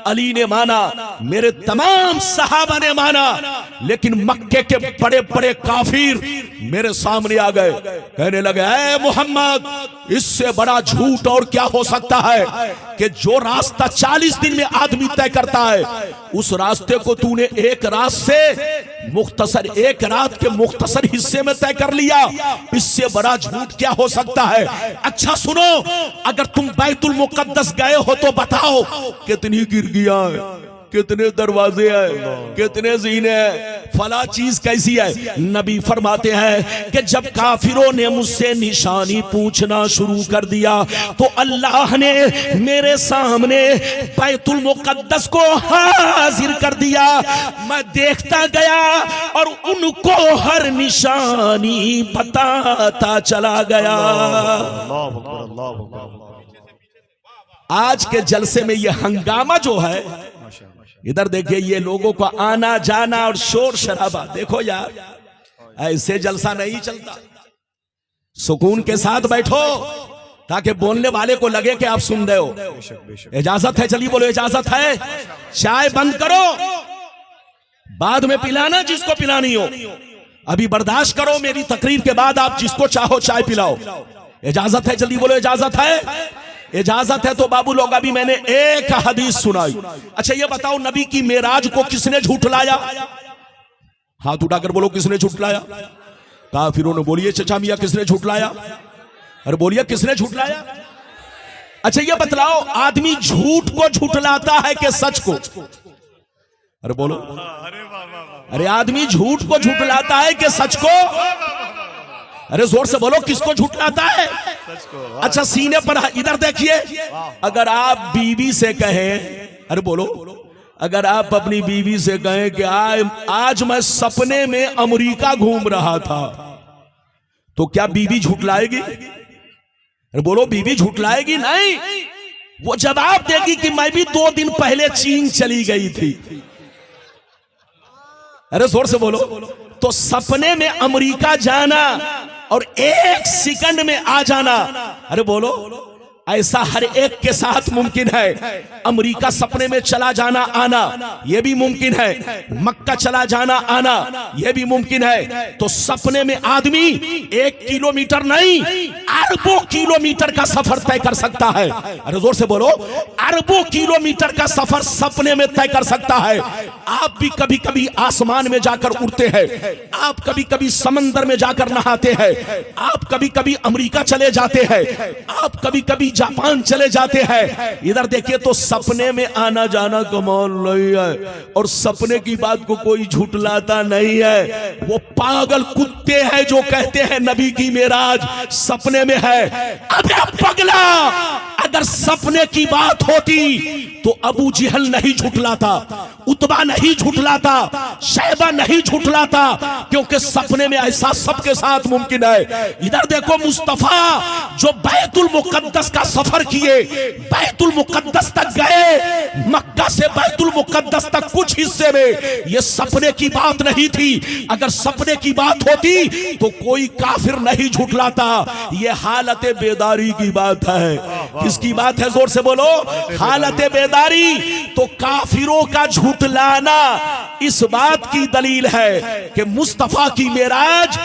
अली ने माना, मेरे तमाम सहाबा ने माना, लेकिन मक्के के बड़े बड़े काफिर मेरे सामने आ गए, कहने लगे ऐ मोहम्मद, इससे बड़ा झूठ और क्या हो सकता है कि जो रास्ता 40 दिन में आदमी तय करता है, उस रास्ते को तूने एक रात से मुख्तसर, एक रात के मुख्तसर हिस्से में तय कर लिया। इससे बड़ा झूठ क्या हो सकता है? अच्छा सुनो, अगर तुम बैतुल मुकद्दस गए हो तो बताओ कितनी गिरगियां हैं, कितने दरवाजे हैं, कितने जीने हैं, फला चीज कैसी है। नबी फरमाते हैं कि जब काफिरों ने मुझसे निशानी पूछना शुरू कर दिया तो अल्लाह ने मेरे सामने बैतुल मुकद्दस को हाजिर कर दिया। मैं देखता गया और उनको हर निशानी बताता चला गया। आज के जलसे में ये हंगामा जो है, इधर देखिए, ये लोगों का आना जाना और शोर शराबा देखो यार, ऐसे जलसा नहीं चलता। सुकून के साथ बैठो ताकि बोलने वाले को लगे कि आप सुन रहे हो। इजाजत है? चलिए बोलो, इजाजत है? चाय बंद करो, बाद में पिलाना जिसको पिलानी हो, अभी बर्दाश्त करो। मेरी तकरीर के बाद आप जिसको चाहो चाय पिलाओ। इजाजत है? जल्दी बोलो, इजाजत है? इजाजत है तो बाबू लोग, अभी मैंने एक हदीस सुनाई। अच्छा ये बताओ, नबी की मेराज को किसने झूठलाया? हाथ उठाकर बोलो, किसने झूठलाया? काफिरों ने। बोलिए चचा मियां, किसने झूठलाया? अरे बोलिए, किसने झूठलाया? अच्छा ये बतलाओ, आदमी झूठ को झूठलाता है कि सच को? अरे बोलो, अरे आदमी झूठ को झूठलाता है कि सच को? अरे जोर से बोलो, किसको झूठलाता है? अच्छा सीने पर, इधर देखिए, अगर आप बीवी से कहें, अरे बोलो, अगर आप अपनी बीवी से कहें कि आज मैं सपने में अमेरिका घूम रहा था, तो क्या बीवी झूठलाएगी? अरे बोलो, बीवी झूठलाएगी? नहीं, वो जवाब देगी कि मैं भी 2 दिन पहले चीन चली गई थी। अरे जोर से बोलो। तो सपने में अमेरिका जाना और 1 सेकंड में आ जाना, अरे बोलो, ऐसा हर एक के साथ मुमकिन है। अमेरिका सपने में चला जाना आना यह भी मुमकिन है, मक्का चला जाना आना यह भी मुमकिन है। तो सपने में आदमी 1 किलोमीटर नहीं अरबों किलोमीटर का सफर तय कर सकता है। अरे जोर से बोलो, अरबों किलोमीटर का सफर सपने में तय कर सकता है। आप भी कभी कभी आसमान में जाकर उड़ते हैं, आप कभी कभी समंदर में जाकर नहाते हैं, आप कभी कभी अमेरिका चले जाते हैं, आप कभी कभी जापान चले जाते हैं। इधर देखिए तो सपने में आना जाना कमाल नहीं है, और सपने की बात को कोई झुठलाता नहीं है। वो पागल कुत्ते हैं जो कहते हैं नबी की मेराज सपने में है। अबे पगला, अगर सपने की बात होती तो अबू जहल नहीं झुठलाता, उतबा नहीं झुठलाता, शैबा नहीं झुठलाता, क्योंकि सपने में ऐसा सबके साथ मुमकिन है। इधर देखो मुस्तफा जो बैतुल मुकद्दस का सफर किए, बैतुल मुकद्दस तक गए, मक्का से बैतुल मुकद्दस तक कुछ हिस्से में ये सपने की बात नहीं थी। अगर सपने की बात होती तो कोई काफिर नहीं झुठलाता। ये हालत बेदारी की बात है। किसकी बात है? जोर से बोलो, हालत बेदारी। तो काफिरों का झुठलाना इस बात की दलील है कि मुस्तफा की मेराज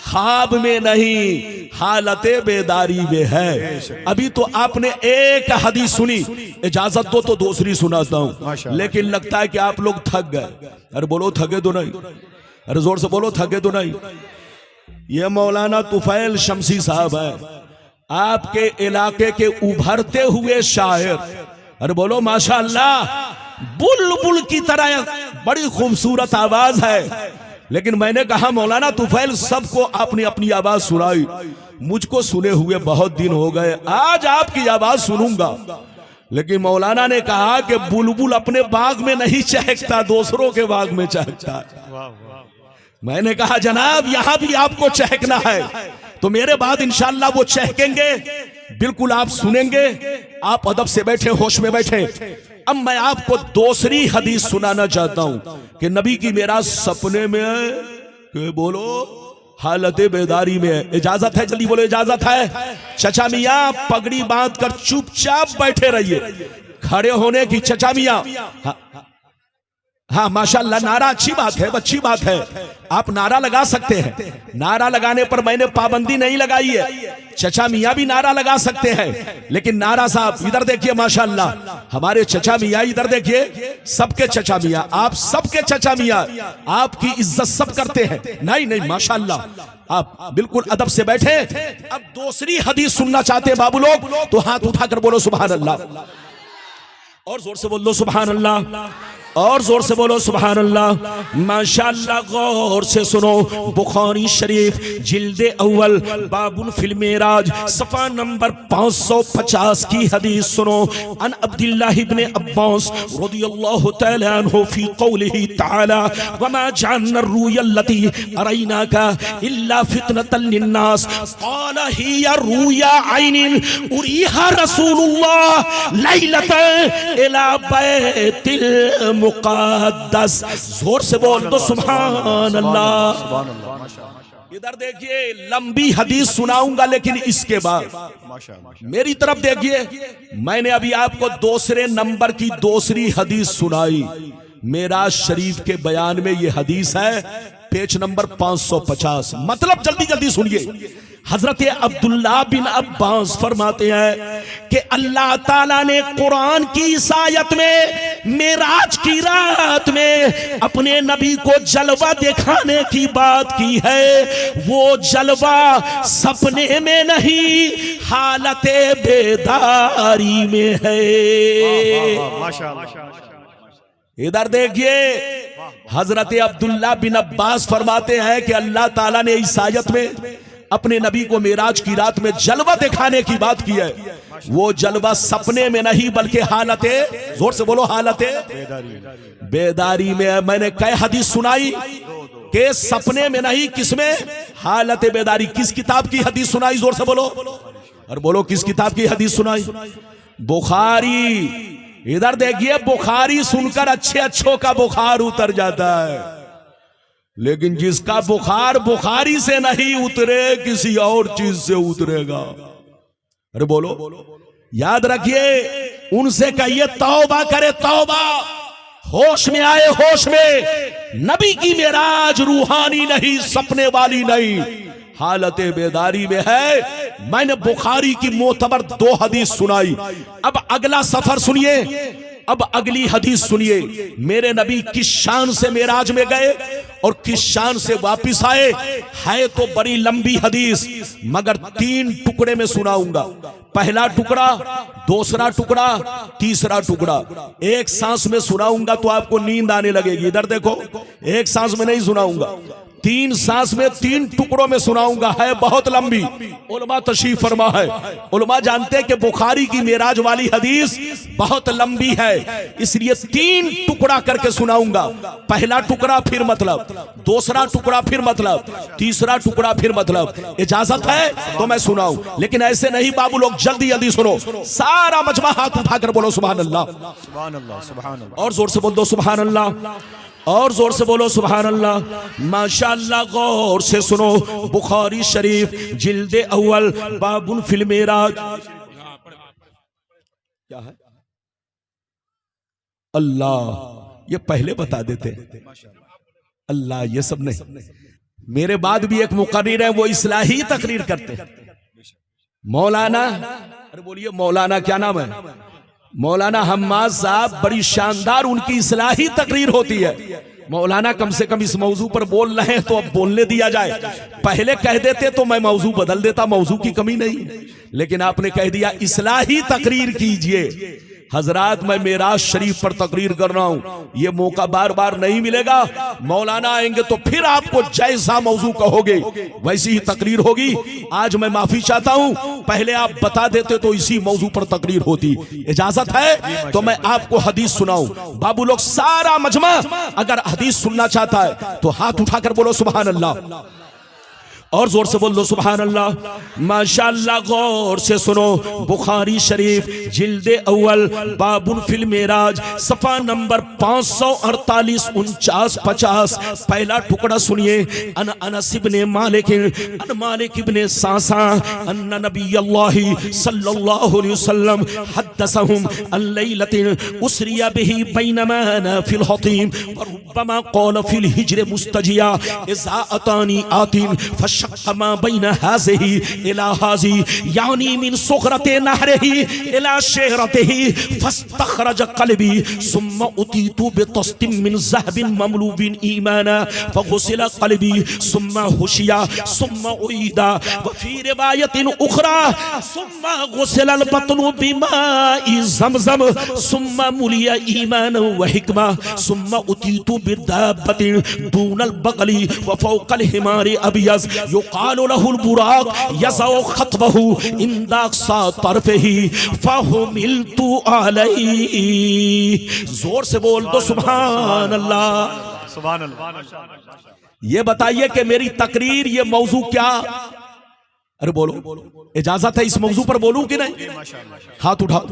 ख्वाब में नहीं, हालत बेदारी में है। अभी तो आपने एक हदीस सुनी, इजाजत दो तो दूसरी सुनाता हूं, लेकिन लगता है कि आप लोग थक गए। अरे बोलो थके तो नहीं, अरे जोर से बोलो थके तो नहीं। ये मौलाना तुफैल शमसी साहब है, आपके इलाके के उभरते हुए शायर। अरे बोलो माशाअल्लाह, बुलबुल की तरह बड़ी खूबसूरत आवाज है। लेकिन मैंने कहा मौलाना तुफैल सबको अपनी अपनी आवाज सुनाई, मुझको सुने हुए बहुत दिन हो गए, आज आपकी आवाज सुनूंगा। लेकिन मौलाना ने कहा कि बुलबुल अपने बाग में नहीं चहकता, दूसरों के बाग में चहकता। मैंने कहा जनाब यहां भी आपको चहकना है, तो मेरे बाद इंशाअल्लाह वो चहकेंगे, बिल्कुल आप सुनेंगे। आप अदब से बैठे, होश में बैठे। अब मैं आपको दूसरी हदीस सुनाना चाहता हूं कि नबी की मेराज सपने में है कि बोलो हालत बेदारी में है। इजाजत है? जल्दी बोलो इजाजत है। चचा मियां पगड़ी बांध कर चुपचाप बैठे रहिए, खड़े होने की चचा मियां। हाँ माशाल्लाह, नारा अच्छी बात है, अच्छी बात है, आप नारा लगा सकते हैं। नारा लगाने पर मैंने पाबंदी नहीं लगाई है, चचा मियां भी नारा लगा सकते हैं। लेकिन नारा साहब इधर देखिए, माशाल्लाह हमारे चचा मियां इधर देखिए, सबके चचा मियां, आप सबके चचा मियां, आपकी इज्जत सब करते हैं। नहीं नहीं माशाल्लाह, आप बिल्कुल अदब से बैठे। अब दूसरी हदीस सुनना चाहते हैं बाबू लोग तो हाथ उठाकर बोलो सुभान अल्लाह, और जोर से बोलो सुभान अल्लाह, और जोर से बोलो सुभान अल्लाह। माशाअल्लाह गौर से सुनो, बुखारी शरीफ जिल्दे अव्वल बाबुल फिल मेराज सफा नंबर 550 की हदीस सुनो। अन अब्दुल्लाह इब्ने अब्बास रदियल्लाहु तआला अन्हु फी कौलिही तआला वमा जअलना अर्रुया अल्लती अरैनाका इल्ला फितनतन लिन्नास क़ाला हिया रुया ऐनिन उरीहा रसूलुल्लाह लैलतन इला बैतिल मुक़द्दस। जोर से बोल दो सुभान अल्लाह। इधर देखिए, लंबी हदीस सुनाऊंगा, लेकिन इसके बाद मेरी तरफ देखिए। मैंने अभी आपको दूसरे नंबर की दूसरी हदीस सुनाई, मेराज शरीफ के बयान में ये हदीस है, पेज नंबर 550। मतलब जल्दी जल्दी सुनिए। हजरत अब्दुल्लाह बिन अब्बास फरमाते हैं कि अल्लाह ताला ने कुरान की इस आयत में मेराज की रात में अपने नबी को जलवा दिखाने की बात की है। वो जलवा सपने में नहीं, हालत बेदारी में है। इधर देखिए, हजरत अब्दुल्लाह बिन अब्बास फरमाते हैं कि अल्लाह ताला ने इस आयत में अपने नबी को मेराज की रात में जलवा दिखाने की बात की है। वो जलवा सपने में नहीं बल्कि हालत, जोर से बोलो, हालत बेदारी में है। मैंने कई हदीस सुनाई कि सपने में नहीं, किसमें? हालत बेदारी। किस किताब की हदीस सुनाई? जोर से बोलो, और बोलो किस किताब की हदीस सुनाई? बुखारी। इधर देखिए, बुखारी सुनकर अच्छे अच्छों का बुखार उतर जाता है, लेकिन जिसका बुखार बुखारी से नहीं उतरे, किसी और चीज से उतरेगा। अरे बोलो, याद रखिए, उनसे कहिए तौबा करे, तौबा। होश में आए, होश में। नबी की मेराज रूहानी नहीं, सपने वाली नहीं, हालत बेदारी में है। मैंने बुखारी की मोतबर 2 हदीस सुनाई। अब अगला सफर सुनिए, अब अगली हदीस सुनिए। मेरे नबी किस शान से मेराज में गए और किस शान से वापिस आए। है तो बड़ी लंबी हदीस, मगर 3 टुकड़े में सुनाऊंगा। पहला टुकड़ा, दूसरा टुकड़ा, तीसरा टुकड़ा। एक सांस में सुनाऊंगा तो आपको नींद आने लगेगी। इधर देखो, एक सांस में नहीं सुनाऊंगा, 3 सांस में 3 टुकड़ों में सुनाऊंगा। है बहुत लंबी। उलमा तशरीफ फरमा है। उलमा जानते हैं कि बुखारी की मेराज वाली हदीस बहुत लंबी है, इसलिए 3 टुकड़ा करके सुनाऊंगा। पहला टुकड़ा फिर मतलब, दूसरा टुकड़ा फिर मतलब, तीसरा टुकड़ा फिर मतलब। इजाजत है तो मैं सुनाऊं, लेकिन ऐसे नहीं बाबू लोग, जल्दी जल्दी सुनो। सारा मजमा हाथ उठाकर बोलो सुभान अल्लाह, सुभान अल्लाह, सुभान अल्लाह। और जोर से बोल दो सुभान अल्लाह, और जोर से बोलो सुभान अल्लाह। माशाअल्लाह, गौर से सुनो। बुखारी शरीफ जिल्दे अव्वल बाबुल फिल मेराज। क्या है? अल्लाह, ये पहले बता देते। अल्लाह, ये सब नहीं। मेरे बाद भी एक मुकर्रिर है, वो इस्लाही तकरीर करते हैं। मौलाना, अरे बोलिए मौलाना, क्या नाम है? मौलाना हम्माद साहब। बड़ी शानदार उनकी इस्लाही तकरीर होती है। मौलाना कम से कम इस मौजू पर बोल रहे हैं तो अब बोलने दिया जाए। पहले कह देते तो मैं मौजू बदल देता, मौजू की कमी नहीं, लेकिन आपने कह दिया इस्लाही तकरीर कीजिए। हजरात, मैं मेराज शरीफ पर तकरीर कर रहा हूं, ये मौका बार बार नहीं मिलेगा। मौलाना आएंगे तो फिर आपको जैसा मौजू कहोगे वैसी ही तकरीर होगी। आज मैं माफी चाहता हूं, पहले आप बता देते तो इसी मौजू पर तकरीर होती। इजाजत है तो मैं आपको हदीस सुनाऊं। बाबू लोग, सारा मजमा अगर हदीस सुनना चाहता है तो हाथ उठाकर बोलो सुभान अल्लाह, और जोर से बोल दो सुभान अल्लाह। माशाअल्लाह, गौर से सुनो। बुखारी शरीफ जिल्दे अव्वल बाबुल फिल मेराज, सफा नंबर 548, 49, 50। पहला टुकड़ा सुनिए। अन अनस इब्ने मालिक अन मालिक इब्ने सासा अन्ना नबी अल्लाह सल्लल्लाहु अलैहि वसल्लम हद्दसहुम अन लैलतिन उसरिया बिही बैनमा अना फिल हतीम व रुब्बमा क़ाल फिल हिज्र मुस्तजिया इज़ा अतानी आतिन फशक्कमा बैन हाज़िही इला हाज़ी यानी मिन सुग़रति नहरिही इला शेरतिही फस्तखरज क़ल्बी सुम्मा उतीतु बितस्तिम मिन ज़हबिन ममलूबिन ईमाना फग़ुसिला क़ल्बी सुम्मा हुशिया सुम्मा उईदा व फ़ी रिवायतिन उख़रा सुम्मा गुसिला बतनु बिमाई ज़मज़म सुम्मा मुलिया ईमान व हिकमा सुम्मा उतीतु बिदाब्बतिन दूनल बग़ली व फ़ौक़ल हिमारि अबियज़ युक़ालु लहुल बुराक़ यज़उ ख़त्बहु इंदा अक़सा तरफ़िही फ़हुमिलतु अलैहि। जोर से बोल दो सुभान अल्लाह, सुभान अल्लाह। ये बताइए कि मेरी तकरीर, ये मौजू क्या? अरे बोलो, इजाजत है इस मौजू पर बोलूं कि नहीं? हाथ उठाओ।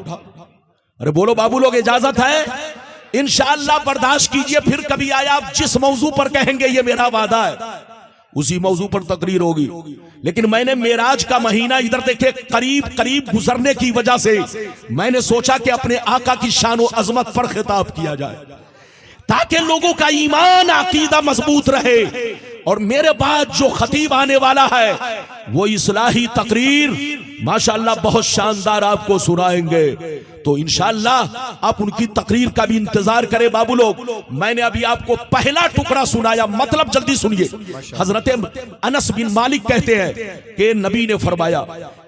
अरे बोलो बाबू लोग, इजाजत है? इंशाअल्लाह बर्दाश्त कीजिए, फिर कभी आया आप जिस मौजू पर कहेंगे ये मेरा वादा है उसी मौजू पर तकरीर होगी। लेकिन मैंने मेराज का महीना इधर देखे करीब करीब गुजरने की वजह से मैंने सोचा कि अपने आका की शान और अजमत पर खिताब किया जाए ताकि लोगों का ईमान अकीदा मजबूत रहे। और मेरे बाद जो खतीब आने वाला है वो इस्लाही तकरीर माशाअल्लाह बहुत शानदार आपको सुनाएंगे। तो इंशाअल्लाह आप उनकी तकरीर का भी इंतजार करें बाबू लोग। मैंने अभी आपको पहला टुकड़ा सुनाया, मतलब जल्दी सुनिए। हजरत अनस बिन मालिक कहते हैं कि नबी ने फरमाया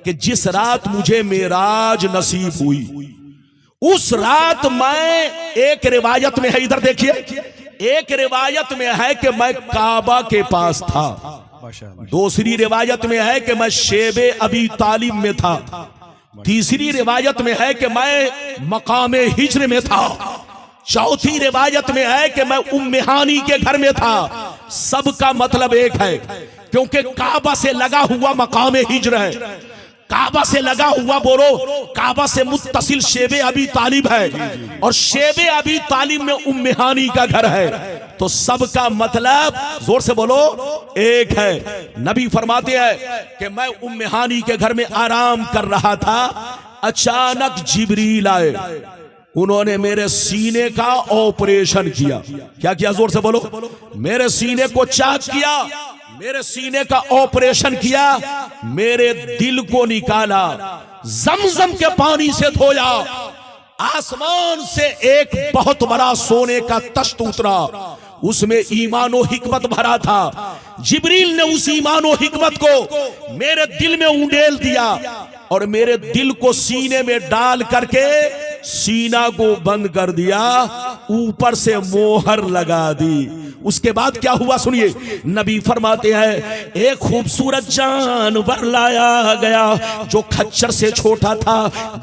कि जिस रात मुझे मेराज नसीब हुई उस रात मैं, एक रिवायत में है, इधर देखिए, एक रिवायत में है कि मैं काबा के पास था, दूसरी रिवायत में है कि मैं शेबे अबी तालिब में था, तीसरी रिवायत में है कि मैं मकामे हिज्र में था, चौथी रिवायत में है कि मैं उम्मे हानी के घर में था। सबका मतलब एक है, क्योंकि काबा से लगा हुआ मकामे हिज्र है, काबा से लगा हुआ, बोलो काबा से मुत्तसिल शेबे अबी तालिब है और शेबे अबी तालिब में उम्मे हानी का घर है। तो सबका मतलब, जोर से बोलो, एक है। नबी फरमाते हैं कि मैं उम्मे हानी के घर में आराम कर रहा था, अचानक जिब्रील आए, उन्होंने मेरे सीने का ऑपरेशन किया। क्या किया? जोर से बोलो। मेरे सीने को चाक किया, मेरे सीने का ऑपरेशन किया, मेरे दिल को निकाला, जमजम के पानी से धोया, आसमान से एक बहुत बड़ा सोने का तख्त उतरा, उसमें ईमान और हिकमत भरा था। जिब्रील ने उस ईमान और हिकमत को मेरे दिल में उंडेल दिया और मेरे दिल को सीने में डाल करके सीना को बंद कर दिया, ऊपर से मोहर लगा दी। उसके बाद क्या हुआ सुनिए, नबी फरमाते हैं एक खूबसूरत जानवर लाया गया जो खच्चर से छोटा था,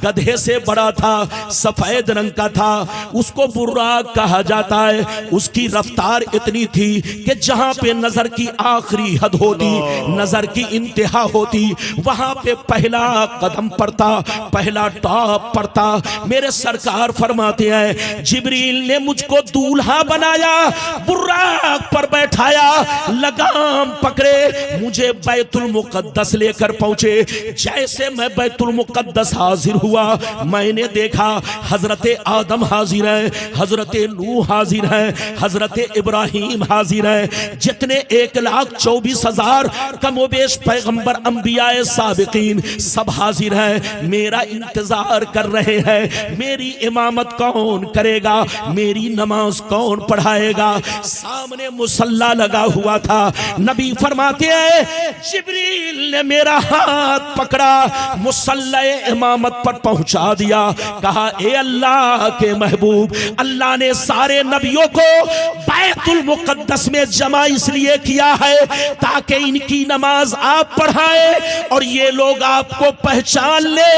गधे से बड़ा था, सफेद रंग का था, उसको बुर्राक कहा जाता है। उसकी रफ्तार इतनी थी कि जहां पे नजर की आखिरी हद होती, नजर की इंतहा होती, वहां पे पहला कदम पड़ता, पहला टॉप पड़ता। मेरे सरकार फरमाते हैं जिब्रील ने मुझको दूल्हा बनाया, बुर्राक पर बैठाया, लगाम पकड़े, मुझे बैतुल मुकद्दस लेकर पहुंचे। जैसे मैं बैतुल मुकद्दस हाजिर हुआ, मैंने देखा हजरत आदम हाजिर है, हजरत नूह हाजिर है, हजरत इब्राहिम हाजिर है, जितने 1,24,000 कमोबेश पैगंबर अंबियाए साबिकीन सब हाजिर है, मेरा इंतजार कर रहे हैं। मेरी इमामत कौन करेगा, मेरी नमाज कौन पढ़ाएगा। सामने मुसल्ला लगा हुआ था। नबी फरमाते हैं जिब्रील ने मेरा हाथ पकड़ा, मुसल्ला इमामत पर पहुंचा दिया। कहा ए अल्लाह के महबूब, अल्लाह ने सारे नबियों को बैतुल मुकद्दस में जमा इसलिए किया है ताकि इनकी नमाज आप पढ़ाए और ये लोग आपको पहचान ले,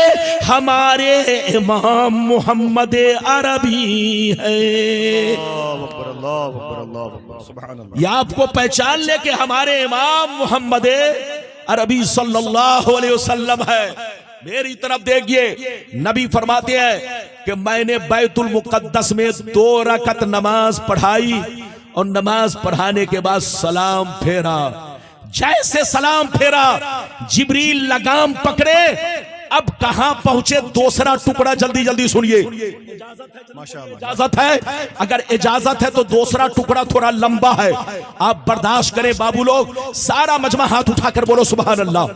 हमारे इमाम मोहम्मद अरबी है। ये आपको पहचान ले कि हमारे इमाम मोहम्मद अरबी सल्लल्लाहु अलैहि वसल्लम है। मेरी तरफ देखिए, नबी फरमाते हैं कि मैंने बैतुल मुकद्दस में 2 रकत नमाज पढ़ाई और नमाज पढ़ाने के बाद सलाम फेरा। जैसे सलाम फेरा, जिब्रील लगाम पकड़े, अब कहां पहुंचे, दूसरा टुकड़ा। जल्दी जल्दी सुनिए, इजाजत है, अगर इजाजत है तो दूसरा टुकड़ा थोड़ा लंबा है, आप बर्दाश्त करें बाबू लोग। सारा मजमा हाथ उठाकर बोलो सुभान अल्लाह,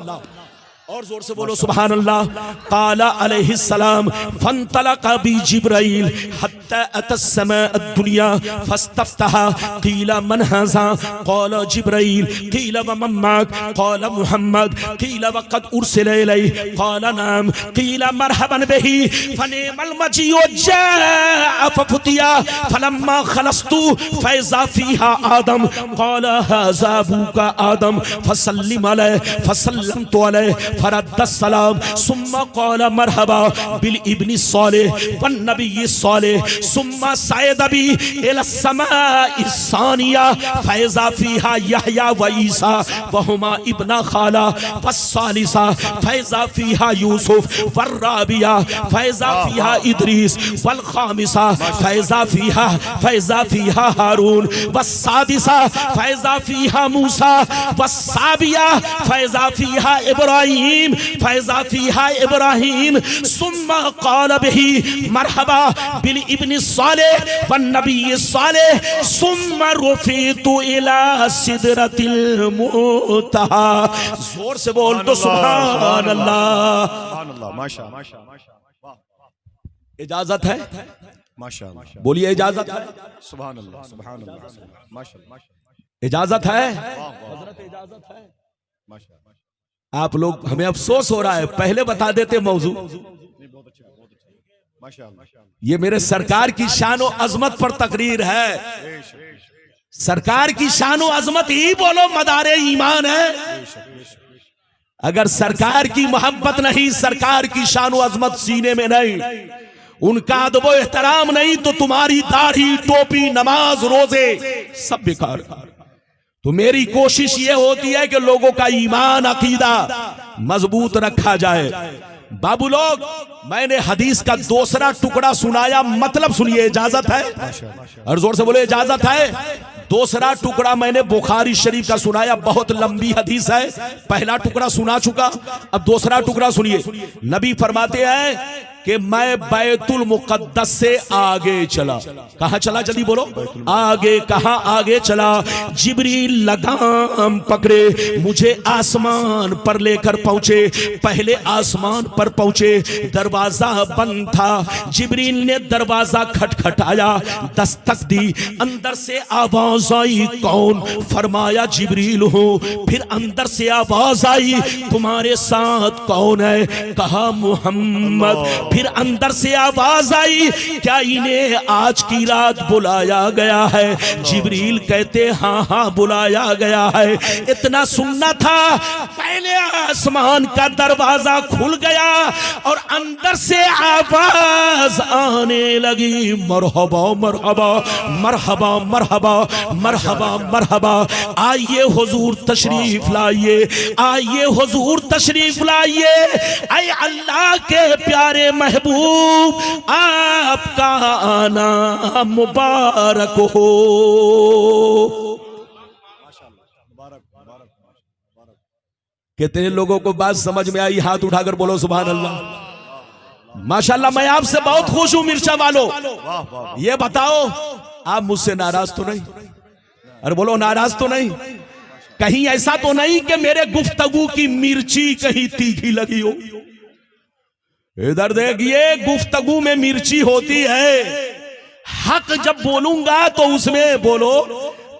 और जोर से बोलो सुभान अल्लाह। काला अलैहिस्सलाम फंतलका बी जिब्राइल हत्ता अतस्समा दुनिया फस्तफ्तहा कीला मन हाज़ा क़ाला जिब्राइल कीला व मम्माक क़ाला मुहम्मद कीला व क़द उरसिला इलैहि क़ाला नाम कीला मरहबन बिही फनिअमल मजीउ जाअ फफुतिया फलम्मा खलस्तु फैज़ा फीहा आदम क़ाला हाज़ा अबूका आदम फसल्लिम अलैहि फसल्लमतु अलैहि फरद्दस्सलाम सुम्मा क़ाला मरहबा बिल इब्नि सालिह वन नबी सालिह सुम्मा सायदबी इला समाइ सानिया फैज़ा फीहा यहया व ईसा व हुमा इब्ना खाला वस्सालिसा फैज़ा फीहा यूसुफ वर्राबिया फैज़ा फीहा इद्रीस वल खामिसा फैज़ा फीहा हारून वस्सादिसा फैज़ा फीहा मूसा वस्साबिया फैज़ा फीहा इब्राहीम फैज़ा फीहा इब्राहीम सुम्मा क़ाला बिही मरहबा बिल इब्नि सालिह वन नबी सालिह सुम्मा रुफ़ितु इला सिदरतिल मुंतहा। जोर से बोल तो सुभान अल्लाह। माशाअल्लाह, इजाजत है, माशाअल्लाह बोलिए इजाजत है, सुभान अल्लाह, सुभान अल्लाह, माशाअल्लाह, इजाजत है, हजरत इजाजत है, माशाअल्लाह। आप लोग, हमें अफसोस हो रहा है, पहले बता देते मौजू। ये मेरे सरकार की शान और अजमत पर तकरीर है। सरकार की शान और अजमत ही बोलो मदारे ईमान है। अगर सरकार की मोहब्बत नहीं, सरकार की शान और अजमत सीने में नहीं, उनका अदब एहतराम नहीं, तो तुम्हारी दाढ़ी, टोपी, नमाज, रोजे सब बेकार। तो मेरी कोशिश ये होती है कि लोगों का ईमान, अकीदा मजबूत रखा जाए। बाबू लोग, मैंने हदीस का दूसरा टुकड़ा सुनाया, मतलब सुनिए, इजाजत है, और जोर से बोले इजाजत है। दूसरा टुकड़ा मैंने बुखारी शरीफ का सुनाया, बहुत लंबी हदीस है, पहला टुकड़ा सुना चुका, अब दूसरा टुकड़ा सुनिए। नबी फरमाते हैं कि मैं बैतुल मुकद्दस से आगे चला। कहां चला? जल्दी बोलो। आगे। कहां आगे चला? जिब्रील लगाम पकड़े मुझे आसमान पर लेकर पहुंचे। पहले आसमान पर पहुंचे, दरवाजा बंद था। जिब्रील ने दरवाजा खटखटाया, दस्तक दी, अंदर से आवाज आई, कौन? फरमाया जिब्रील हूं। फिर अंदर से आवाज आई, तुम्हारे साथ कौन है? कहा मोहम्मद। फिर अंदर से आवाज आई, क्या इन्हें आज की रात बुलाया गया है? जिब्रील कहते हाँ हाँ बुलाया गया है। इतना सुनना था, पहले आसमान का दरवाजा खुल गया और अंदर से आवाज आने लगी, मरहबा मरहबा मरहबा मरहबा मरहबा मरहबा, आइए हुजूर तशरीफ लाइए, आइए हुजूर तशरीफ लाइए। ऐ अल्लाह के प्यारे महबूब, आपका आना मुबारक हो। कितने लोगों को बात समझ में आई? हाथ उठाकर बोलो सुभान अल्लाह। माशाल्लाह, मैं आपसे बहुत खुश हूं मिर्चा वालों। ये बताओ, आप मुझसे नाराज तो नहीं? अरे बोलो, नाराज तो नहीं? कहीं ऐसा तो नहीं कि मेरे गुफ्तगू की मिर्ची कहीं तीखी लगी हो? इधर देखिए, गुफ्तगू में मिर्ची होती है, हक जब बोलूंगा तो उसमें बोलो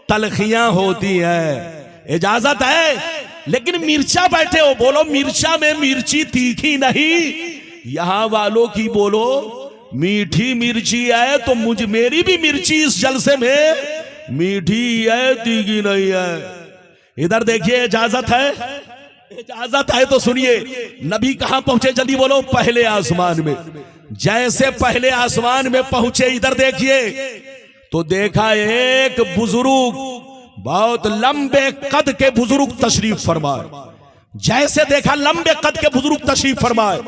तलखियां होती है, इजाजत है। लेकिन मिर्चा बैठे हो, बोलो मिर्चा में मिर्ची तीखी नहीं, यहां वालों की बोलो मीठी मिर्ची है। तो मेरी भी मिर्ची इस जलसे में मीठी है, तीखी नहीं है। इधर देखिए, इजाजत है, इजाजत है तो सुनिए। नबी कहां पहुंचे? जल्दी बोलो। पहले आसमान में। जैसे पहले आसमान में पहुंचे, इधर देखिए तो देखा एक बुजुर्ग, बहुत लंबे कद के बुजुर्ग तशरीफ फरमाए। जैसे देखा लंबे कद के बुजुर्ग तशरीफ फरमाए,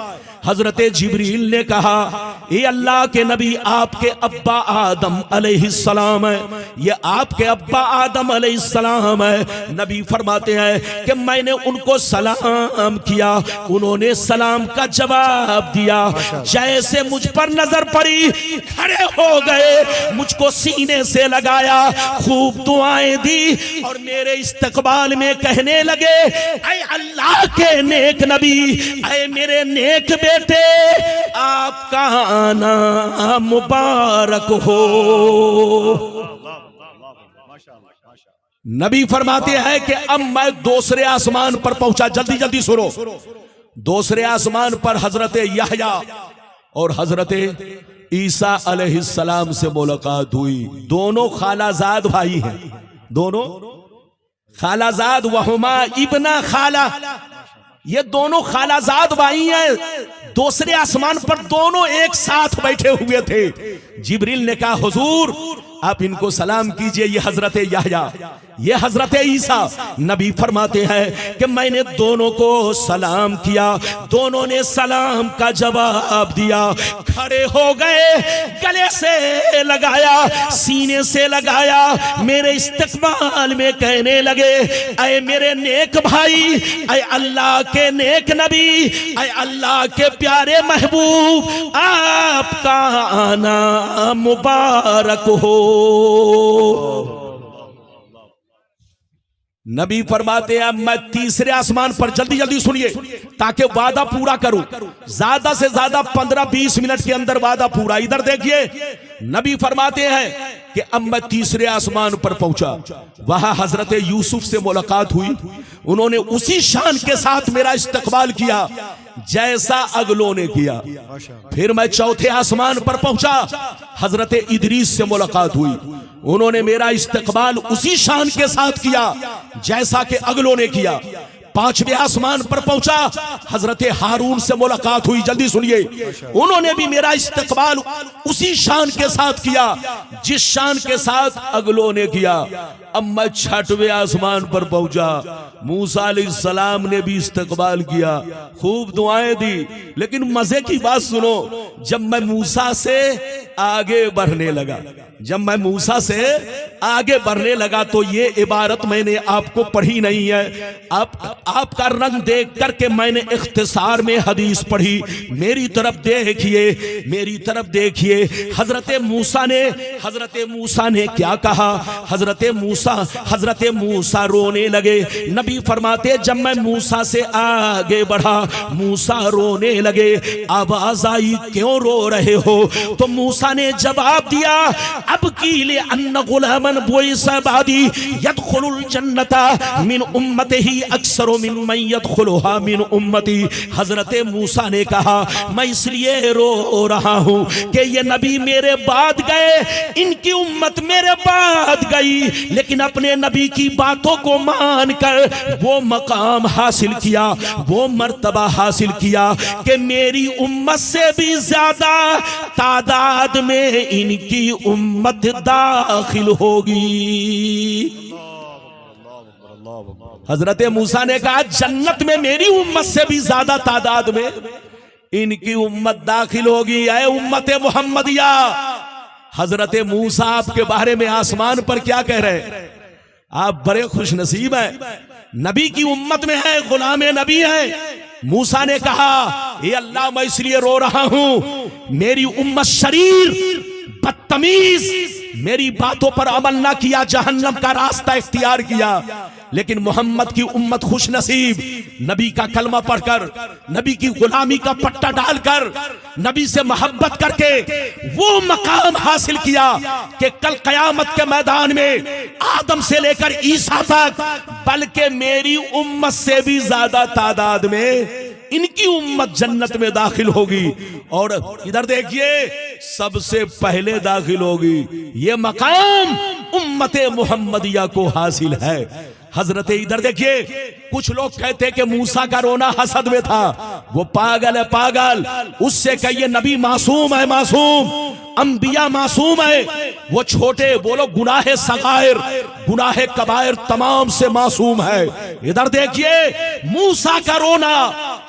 हजरत जिब्रील ने कहा, ये अल्लाह के नबी आपके अब्बा आदम अलैहिस्सलाम है, ये आपके अब्बा आदम अलैहिस्सलाम है। नबी फरमाते हैं कि मैंने उनको सलाम किया, उन्होंने सलाम का जवाब दिया। जैसे मुझ पर नजर पड़ी, खड़े हो गए, मुझको सीने से लगाया, खूब दुआएं दी और मेरे इस्तकबाल में कहने लगे, ऐ अल्लाह के नेक नबी, ऐ मेरे नेक बेटे, आपका आना मुबारक हो। नबी फरमाते हैं कि अब मैं दूसरे आसमान पर पहुंचा। जल्दी जल्दी सुनो। दूसरे आसमान पर हजरत यहया और हजरत ईसा अलैहिस्सलाम से मुलाकात हुई। दोनों खालाजाद भाई हैं, दोनों खालाजाद, वहुमा इब्ना खाला, ये दोनों खालाजाद भाई हैं। दूसरे आसमान पर दोनों एक साथ बैठे हुए थे। जिब्रील ने कहा, हुजूर आप इनको सलाम कीजिए, ये हजरत याहया, ये हजरत ईसा। नबी फरमाते हैं कि मैंने दोनों को सलाम किया, दोनों ने सलाम का जवाब दिया, खड़े हो गए, गले से लगाया, सीने से लगाया, मेरे इस्तकबाल में कहने लगे, ऐ मेरे नेक भाई, ऐ अल्लाह के नेक नबी, ऐ अल्लाह के प्यारे महबूब, आपका आना मुबारक हो। नबी फरमाते हैं मैं तीसरे आसमान पर, जल्दी जल्दी सुनिए ताकि वादा पूरा करूं, ज्यादा से ज्यादा 15-20 मिनट के अंदर वादा पूरा। इधर देखिए, नबी फरमाते हैं कि अब मैं तीसरे आसमान पर पहुंचा, वहां हजरत यूसुफ से मुलाकात हुई। उन्होंने उसी शान के साथ मेरा इस्तकबाल किया जैसा अगलों ने किया। फिर मैं चौथे आसमान पर पहुंचा, हजरत इदरीस से मुलाकात हुई। उन्होंने मेरा इस्तकबाल उसी शान के साथ किया जैसा कि अगलों ने किया। पांचवें आसमान पर पहुंचा, हजरत हारून से मुलाकात हुई। जल्दी सुनिए, उन्होंने भी मेरा इस्तकबाल उसी शान के साथ किया जिस शान के साथ अगलों ने किया। अब मैं 6वें आसमान पर पहुंचा। मूसा अलैहिस्सलाम ने भी इस्तकबाल किया, खूब दुआएं दी। लेकिन मजे की बात सुनो, जब मैं मूसा से आगे बढ़ने लगा, जब मैं मूसा से आगे बढ़ने लगा तो ये इबारत मैंने आपको पढ़ी नहीं है। आपका रंग देख करके मैंने इख्तिसार में हदीस पढ़ी। मेरी तरफ देखिए, मेरी तरफ देखिए। हजरत मूसा ने क्या कहा? हजरत मूसा रोने लगे। नबी फरमाते जब मैं मूसा से आगे बढ़ा, मूसा रोने लगे। आवाज आई, क्यों रो रहे हो? तो मूसा ने जवाब दिया, अब कीले अन्न गुलामन बुइसा बादी यदखुलुल जन्नता मिन उम्मतिही अक्सर मिम्मन यदखुलुहा मिन उम्मती। हजरत मूसा ने कहा, मैं इसलिए रो रहा हूं कि ये नबी मेरे बाद गए, इनकी उम्मत मेरे बाद गई, लेकिन अपने नबी की बातों को मानकर वो मकाम हासिल किया, वो मर्तबा हासिल किया कि मेरी उम्मत से भी ज्यादा तादाद में इनकी उम्मत दाखिल होगी। हजरत मूसा ने कहा, जन्नत में मेरी उम्मत से भी ज्यादा तादाद में इनकी उम्मत दाखिल होगी। ऐ उम्मत मोहम्मदिया, हजरत मूसा आपके बारे में आसमान पर क्या कह रहे हैं? आप बड़े खुश नसीब हैं, नबी की उम्मत में है, गुलाम नबी है। मूसा ने कहा, ये अल्लाह मैं इसलिए रो रहा हूं, मेरी उम्मत शरीर बदतमीज, मेरी बातों पर अमल ना किया, जहन्नम का रास्ता इख्तियार किया। लेकिन मोहम्मद की उम्मत खुश नसीब, नबी का कलमा पढ़कर, नबी की गुलामी का पट्टा डालकर, नबी से मोहब्बत करके वो मकाम हासिल किया कि कल कयामत के मैदान में आदम से लेकर ईसा तक, बल्कि मेरी उम्मत से भी ज्यादा तादाद में इनकी उम्मत जन्नत में दाखिल होगी। और इधर देखिए, सबसे पहले दाखिल होगी। ये मकाम उम्मते मुहम्मदिया को हासिल है। हजरत इधर देखिए, कुछ लोग कहते हैं कि मूसा का रोना हसद में था, वो पागल है, पागल। उससे कहिए नबी मासूम है, मासूम, अंबिया मासूम है। वो छोटे बोलो गुनाहे सगायर, गुनाहे कबायर तमाम से मासूम है। इधर देखिए, मूसा का रोना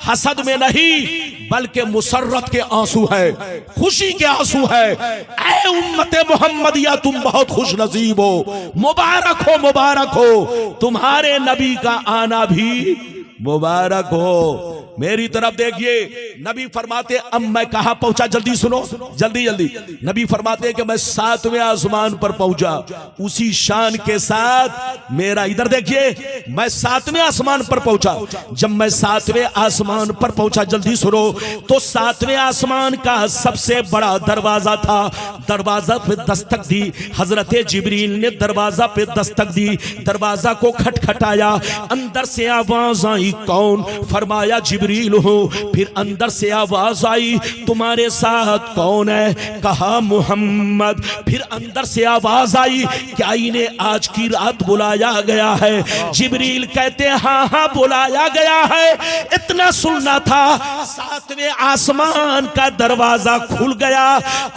हसद में नहीं बल्कि मुसर्रत के आंसू है, खुशी के आंसू है। ऐ उम्मते मोहम्मदिया, तुम बहुत खुश नसीब हो, मुबारक हो, मुबारक हो, तुम्हारे नबी का आना भी मुबारक हो। मेरी तरफ देखिए, नबी फरमाते, अब मैं कहां पहुंचा? जल्दी सुनो, जल्दी जल्दी। नबी फरमाते कि मैं 7वें आसमान पर पहुंचा, उसी शान के साथ मेरा, इधर देखिए, मैं 7वें आसमान पर पहुंचा। जब मैं 7वें आसमान पर पहुंचा, जल्दी सुनो, तो 7वें आसमान का सबसे बड़ा दरवाजा था। दरवाजा पे दस्तक दी, हजरत जिब्रील ने दरवाजा पे दस्तक दी, दरवाजा को खटखटाया, अंदर से आवाज आई, कौन? फरमाया जिब्रील हो। फिर अंदर से आवाज आई, तुम्हारे साथ कौन है? कहा मुहम्मद। फिर अंदर से आवाज आई, क्या इन्हें आज की रात बुलाया गया है? जिब्रील कहते हाँ हाँ बुलाया गया है। इतना सुनना था, 7वें आसमान का दरवाजा खुल गया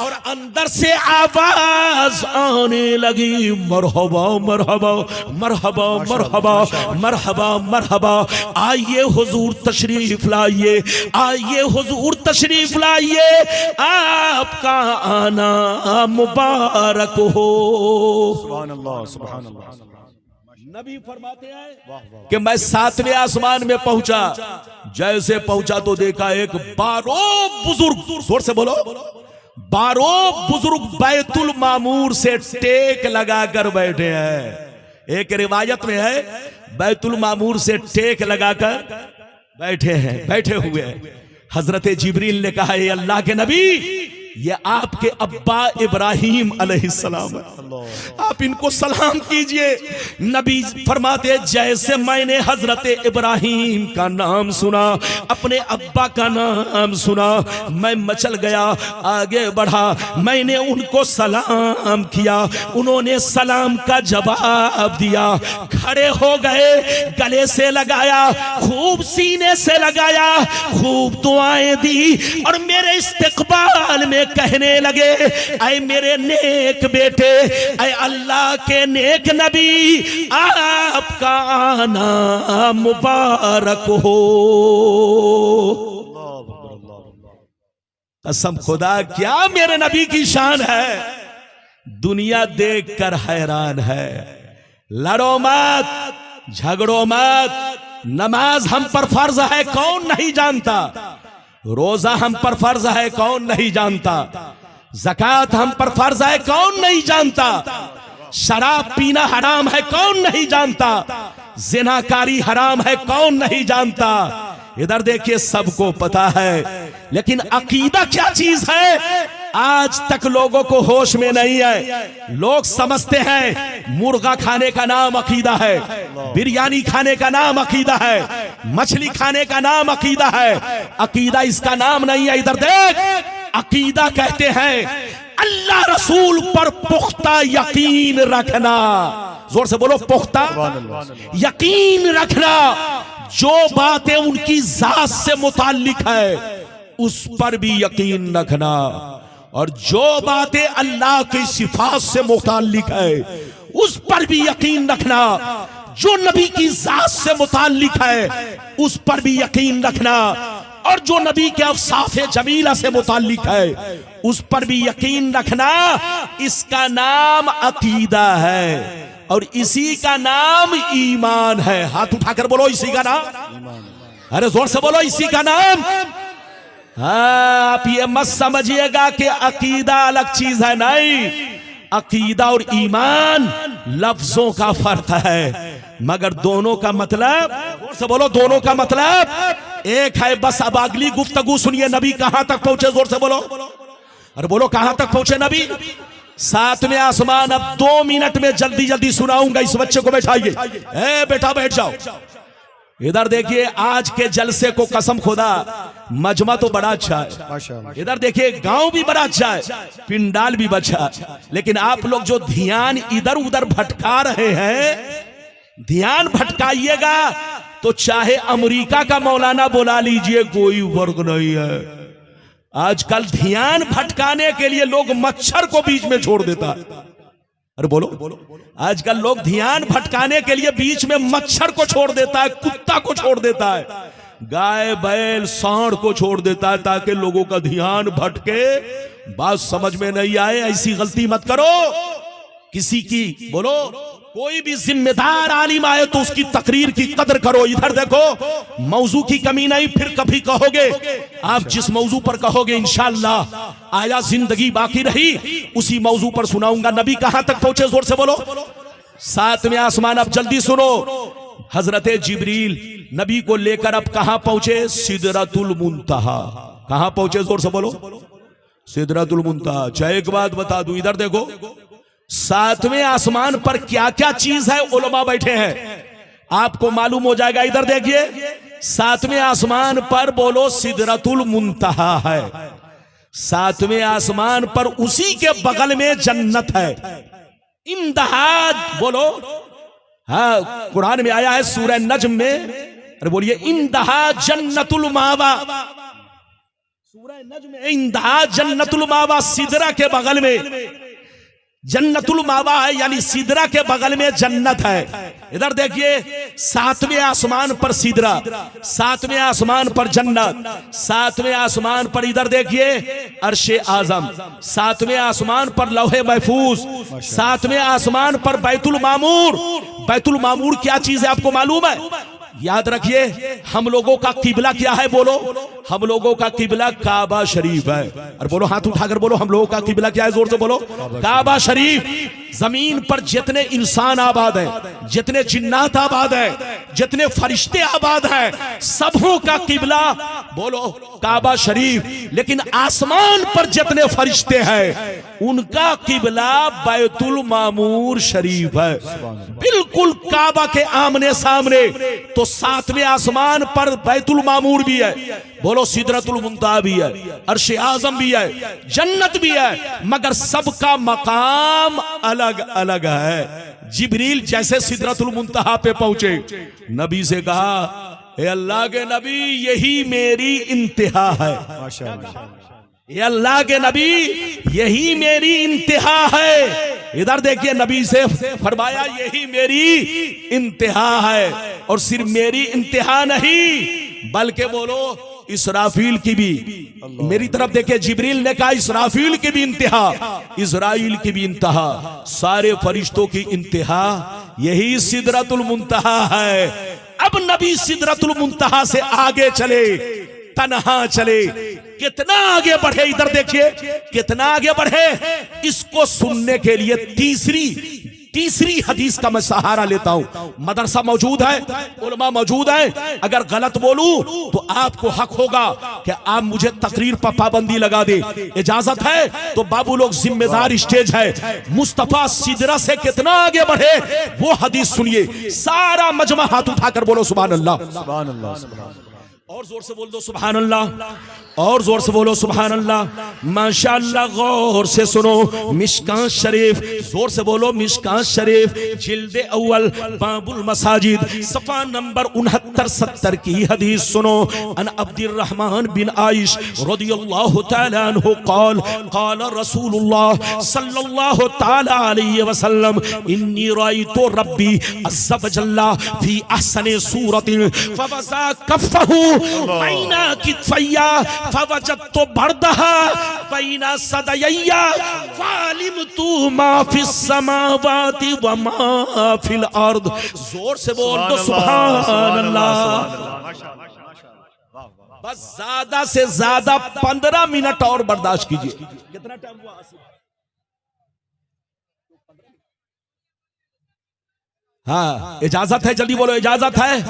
और अंदर से आवाज आने लगी, मरहबा मरहबा मरहबा मरहबा मरहबा मरहबा, आइए हुजूर तशरीफ लाइए, आइए हुजूर तशरीफ लाइए, आपका आना मुबारक हो। सुभान अल्लाह, सुभान अल्लाह। नबी फरमाते हैं कि मैं 7वें आसमान में पहुंचा। जैसे पहुंचा तो देखा एक 12 बुजुर्ग, जोर से बोलो, 12 बुजुर्ग बैतुल मामूर से टेक लगाकर बैठे हैं। एक रिवायत में है बैतुल मामूर से टेक लगाकर बैठे हैं, बैठे हुए हैं। हजरत जिब्रील ने कहा, ये अल्लाह के नबी, ये आपके अब्बा इब्राहिम अलैहिस्सलाम है, आप इनको सलाम कीजिए। नबी फरमाते, जैसे मैंने हजरत इब्राहिम का नाम सुना, अपने अब्बा का नाम सुना, मैं मचल गया, आगे बढ़ा, मैंने उनको सलाम किया, उन्होंने सलाम का जवाब दिया, खड़े हो गए, गले से लगाया, खूब सीने से लगाया, खूब दुआएं दी और मेरे इस्तकबाल में के कहने लगे, ऐ मेरे नेक बेटे, ऐ अल्लाह के नेक नबी, आपका आना मुबारक हो। कसम खुदा, क्या मेरे नबी की शान है, दुनिया देखकर हैरान है। लड़ो मत, झगड़ो मत, नमाज हम पर फर्ज है कौन नहीं जानता, रोजा हम पर फर्ज है कौन नहीं जानता, ज़कात हम पर फर्ज है कौन नहीं जानता, शराब पीना हराम है कौन नहीं जानता, ज़िनाकारी हराम है कौन नहीं जानता। इधर देखिए, सबको पता है, लेकिन अकीदा क्या चीज है आज तक लोगों को होश में नहीं है। लोग समझते हैं मुर्गा खाने का नाम अकीदा है, बिरयानी खाने का नाम अकीदा है, मछली खाने का नाम अकीदा है। अकीदा इसका नाम नहीं है। इधर देख, अकीदा कहते हैं अल्लाह रसूल पर पुख्ता यकीन रखना। जोर से बोलो, पुख्ता यकीन रखना। जो बातें उनकी जात से मुताल्लिक है उस पर भी यकीन रखना, और जो बातें अल्लाह की सिफात से मुताल्लिक है उस पर भी यकीन रखना। जो नबी की जात से मुताल्लिक है उस पर भी यकीन रखना, और जो नबी के अवसाफ़े जमीला से मुताल्लिक है उस पर भी यकीन रखना। इसका नाम अकीदा है और इसी का नाम ईमान है। हाथ उठाकर बोलो, इसी का नाम, अरे जोर से बोलो, इसी का नाम। हाँ, आप ये मत समझिएगा कि अकीदा अलग चीज है, नहीं। अकीदा और ईमान लफ्जों का फर्क है, मगर दोनों का मतलब, जोर से बोलो, दोनों का मतलब एक है। बस अब अगली गुफ्तगू सुनिए, नबी कहां तक पहुंचे, जोर से बोलो, अरे बोलो, कहां तक पहुंचे नबी? 7वें आसमान। अब 2 मिनट में जल्दी जल्दी सुनाऊंगा। इस बच्चे को बैठाइए, ए बेटा बैठ जाओ। इधर देखिए, आज के जलसे को कसम खुदा, मजमा तो बड़ा अच्छा है, इधर देखिए गांव भी बड़ा अच्छा है, पिंडाल भी बचा है, लेकिन आप लोग जो ध्यान इधर उधर भटका रहे हैं, ध्यान भटकाइएगा तो चाहे अमेरिका का मौलाना बुला लीजिए, कोई फर्क नहीं है। आजकल ध्यान भटकाने के लिए लोग मच्छर को बीच में छोड़ देता है। अरे बोलो, आजकल लोग ध्यान भटकाने के लिए बीच में मच्छर को छोड़ देता है, कुत्ता को छोड़ देता है, गाय बैल सांड को छोड़ देता है, ताकि लोगों का ध्यान भटके, बात समझ में नहीं आए। ऐसी गलती मत करो। किसी की, बोलो, कोई भी जिम्मेदार आलिम आए तो उसकी तकरीर की कदर करो। इधर देखो, मौजू की कमी नहीं, फिर कभी कहोगे, आप जिस मौजू पर कहोगे इंशाअल्लाह आया जिंदगी बाकी रही उसी मौजू पर सुनाऊंगा। नबी कहां तक पहुंचे, जोर से बोलो? 7वें आसमान। अब जल्दी सुनो, हजरत जिब्रील नबी को लेकर अब कहां पहुंचे? सिदरतुल मुंतहा। कहां पहुंचे, जोर से बोलो? सिदरतुल मुंतहा। चाहे एक बात बता दूं, इधर देखो, 7वें आसमान पर क्या क्या चीज है, उलमा बैठे हैं, आपको मालूम हो जाएगा। इधर देखिए, 7वें आसमान पर बोलो सिदरतुल मुंतहा है। 7वें आसमान पर उसी के बगल में जन्नत है। इंतहा बोलो, हाँ, कुरान में आया है सूरह नज्म में, अरे बोलिए, इंतहा जन्नतुल मावा। सूरह नज्म में इंतहा जन्नतुल मावा, सिदरा के बगल में जन्नतुल मावा है, यानी सिदरा के बगल में जन्नत है। इधर देखिए, 7वें आसमान पर सिदरा, 7वें आसमान पर जन्नत, 7वें आसमान पर इधर देखिए अर्शे आजम, 7वें आसमान पर लौहे महफूज, 7वें आसमान पर बैतुल मामूर। बैतुल मामूर क्या चीज है आपको मालूम है? याद रखिए, हम लोगों का किबला क्या है, बोलो? हम लोगों का किबला काबा शरीफ है। और बोलो, हाथ उठाकर बोलो, हम लोगों का किबला क्या है, जोर से बोलो? काबा शरीफ। जमीन पर जितने इंसान आबाद हैं, जितने जिन्नात आबाद हैं, जितने फरिश्ते आबाद हैं, सबों का किबला बोलो काबा शरीफ। लेकिन आसमान पर जितने फरिश्ते हैं उनका किबला बैतुल मामूर शरीफ है, बिल्कुल काबा के आमने सामने। तो 7वें आसमान पर बैतुल मामूर भी है, बोलो सिदरतुल मुंतहा भी है, अर्शे आजम भी है, जन्नत भी है, मगर सबका मकाम अलग अलग है। जिब्रील जैसे सिदरतुल मुंतहा पे पहुंचे, नबी से कहा, ए अल्लाह के नबी, यही मेरी इंतहा है। ये अल्लाह के नबी, यही मेरी इंतहा है। इधर देखिए, नबी से फरमाया यही मेरी इंतहा है। और सिर्फ मेरी इंतहा नहीं, बल्कि बोलो इसराफील की भी। मेरी तरफ देखिए, जिब्रील ने कहा इसराफील की भी इंतहा, इजराइल की भी इंतहा, सारे फरिश्तों की इंतहा यही सिदरतुल मुंतहा है। अब नबी सिदरतुल मुंतहा से आगे चले, तन्हा चले, कितना आगे बढ़े। इधर देखिए कितना आगे बढ़े। इसको सुनने के लिए तीसरी हदीस का मैं सहारा लेता हूं। मदरसा मौजूद है, उलमा मौजूद है। अगर गलत बोलूं तो आपको हक होगा कि आप मुझे तकरीर पर पाबंदी लगा दे। इजाजत है तो बाबू लोग जिम्मेदार स्टेज है। मुस्तफा सिदरा से कितना आगे बढ़े वो हदीस सुनिए। सारा मजमा हाथ उठाकर बोलो सुभान अल्लाह। सुभान अल्लाह, सुभान अल्लाह। और जोर से बोल दो सुभान अल्लाह, और जोर से बोलो सुभान अल्लाह। माशाअल्लाह, गौर से सुनो। मिशकात शरीफ, जोर से बोलो मिशकात शरीफ, जिल्द अव्वल, बाबुल मसाजिद, सफा नंबर 69-70 की हदीस सुनो। अन अब्दुर्रहमान बिन आइश रदियल्लाहु तआला अन्हु क़ाल क़ाल रसूलुल्लाह सल्लल्लाहु तआला अलैहि वसल्लम इन्नी रायतु रब्बी अज़्ज़ व जल्ला फी अहसनि सूरतिन फवज़ा कफ़्फ़हु बैना कितफ़ैया फवजदतु बर्दहा बैना सदयैया फ़अलिमतु मा फिस समावाति व मा फिल अर्द। जोर से बोल दो सुभान अल्लाह। बस ज्यादा से ज्यादा 15 मिनट और बर्दाश्त कीजिए। कितना टाइम हुआ? हाँ, इजाजत है? जल्दी बोलो इजाजत है।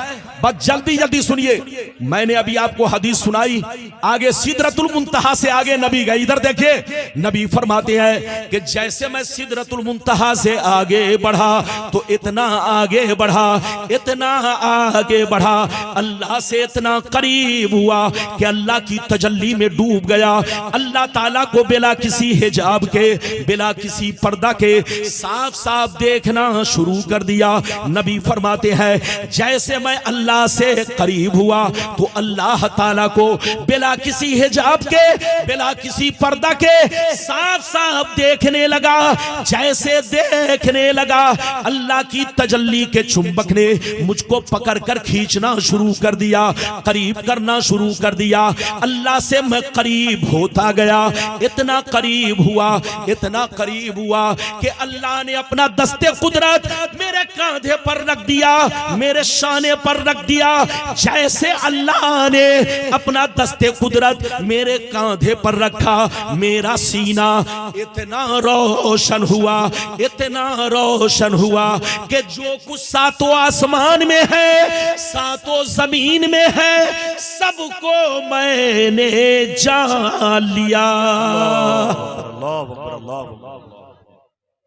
बस जल्दी जल्दी सुनिए। मैंने अभी आपको हदीस सुनाई, आगे सिदरतुल मुंतहा से आगे नबी गए। इधर देखिए, नबी फरमाते हैं कि जैसे मैं सिदरतुल मुंतहा से आगे बढ़ा तो इतना आगे बढ़ा, इतना आगे बढ़ा, अल्लाह से इतना करीब हुआ कि अल्लाह की तजल्ली में डूब गया। अल्लाह ताला को बिला किसी हिजाब के, बिला किसी पर्दा के साफ साफ देखना शुरू कर दिया। नबी फरमाते हैं जैसे मैं अल्लाह से करीब हुआ तो अल्लाह ताला को बिला किसी हिजाब के, बिला किसी पर्दा के साफ साफ देखने लगा। जैसे देखने लगा, अल्लाह की तजल्ली के चुंबक ने मुझको पकड़ कर खींचना शुरू कर दिया, करीब करना शुरू कर दिया। अल्लाह से मैं करीब होता गया, इतना करीब हुआ, इतना करीब हुआ कि अल्लाह ने अपना दस्ते कुदरत मेरे कांधे पर रख दिया, मेरे शाने पर रख दिया। जैसे अल्लाह ने अपना दस्ते कुदरत मेरे कांधे पर रखा, मेरा सीना इतना रोशन हुआ, इतना रोशन हुआ कि जो कुछ सातों आसमान में है, सातों जमीन में है, सबको मैंने जान लिया।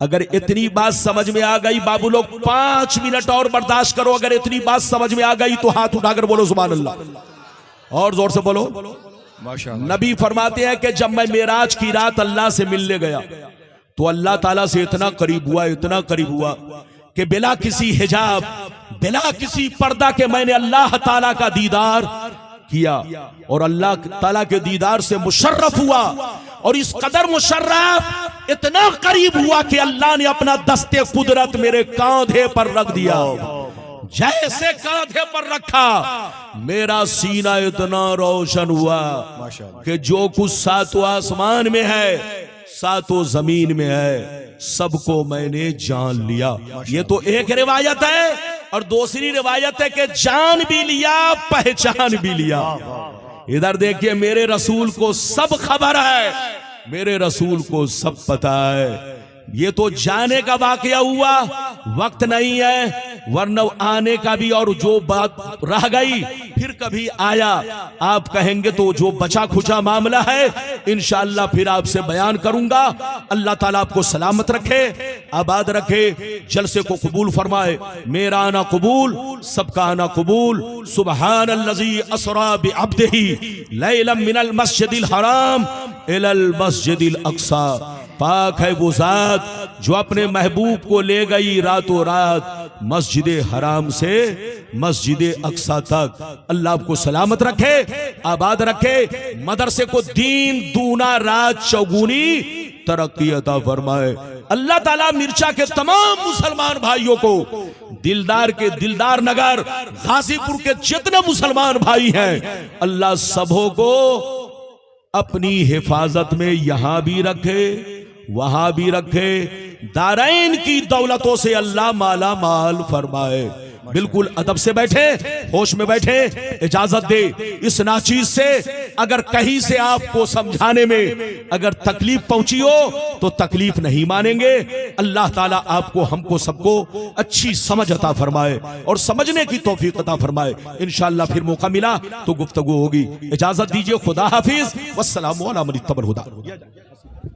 अगर इतनी बात समझ में आ गई बाबू लोग, 5 मिनट और बर्दाश्त करो। अगर इतनी बात समझ में आ गई तो हाथ उठाकर बोलो सुभान अल्लाह, और जोर से बोलो माशाअल्लाह। नबी फरमाते हैं कि जब मैं मेराज की रात अल्लाह से मिलने गया तो अल्लाह ताला से इतना करीब हुआ, इतना करीब हुआ कि बिला किसी हिजाब, बिला किसी पर्दा के मैंने अल्लाह ताला का दीदार किया और अल्लाह ताला के दीदार से मुशर्रफ हुआ। और इस कदर मुशर्रफ, इतना करीब हुआ कि अल्लाह ने अपना दस्ते कुदरत मेरे कांधे पर रख दिया। जैसे कांधे पर रखा, मेरा सीना इतना रोशन हुआ कि जो कुछ सातों आसमान में है, सातों जमीन में है, सबको मैंने जान लिया। ये तो एक रिवायत है। और दूसरी रिवायत है कि जान भी लिया, पहचान भी लिया। इधर देखिए, मेरे रसूल को सब खबर है, मेरे रसूल को सब पता है। ये तो जाने का वाकया हुआ, वक्त नहीं है, वरना आने का भी। और जो बात रह गई फिर कभी आया, आप कहेंगे तो जो बचा खुचा मामला है इंशाअल्लाह फिर आपसे बयान करूंगा। अल्लाह ताला आपको सलामत रखे, आबाद रखे, जलसे को कबूल फरमाए। मेरा आना कबूल, सबका आना कबूल। सुब्हानल्लज़ी असरा बिअब्दिही लैलन मिनल मस्जिदिल हराम इलल मस्जिदिल अक़सा। पाक है वो जात जो अपने महबूब को ले गई रातों रात मस्जिद हराम से मस्जिद अक्सा तक। अल्लाह आपको सलामत रखे, आबाद रखे, मदरसे को दीन दूना रात चौगुनी तरक्की अता फरमाए। अल्लाह ताला मिर्चा के तमाम मुसलमान भाइयों को, दिलदार के दिलदार नगर गाजीपुर के जितने मुसलमान भाई हैं, अल्लाह सबों को अपनी हिफाजत में यहां भी रखे वहां भी रखे, दारैन की दौलतों से अल्लाह माला माल फरमाए। बिल्कुल अदब से बैठे, होश में बैठे, इजाजत दे। इस नाचीज से अगर कहीं से आपको समझाने में अगर तकलीफ पहुंची हो तो तकलीफ नहीं मानेंगे। अल्लाह ताला आपको, हमको, सबको अच्छी समझ अता फरमाए और समझने की तौफीक अता फरमाए। इंशाअल्लाह फिर मौका मिला तो गुफ्तगू होगी। इजाजत दीजिए, खुदा हाफिज, वस्सलामु अला मन इत्तबल हुदा।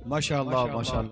माशाअल्लाह माशाअल्लाह।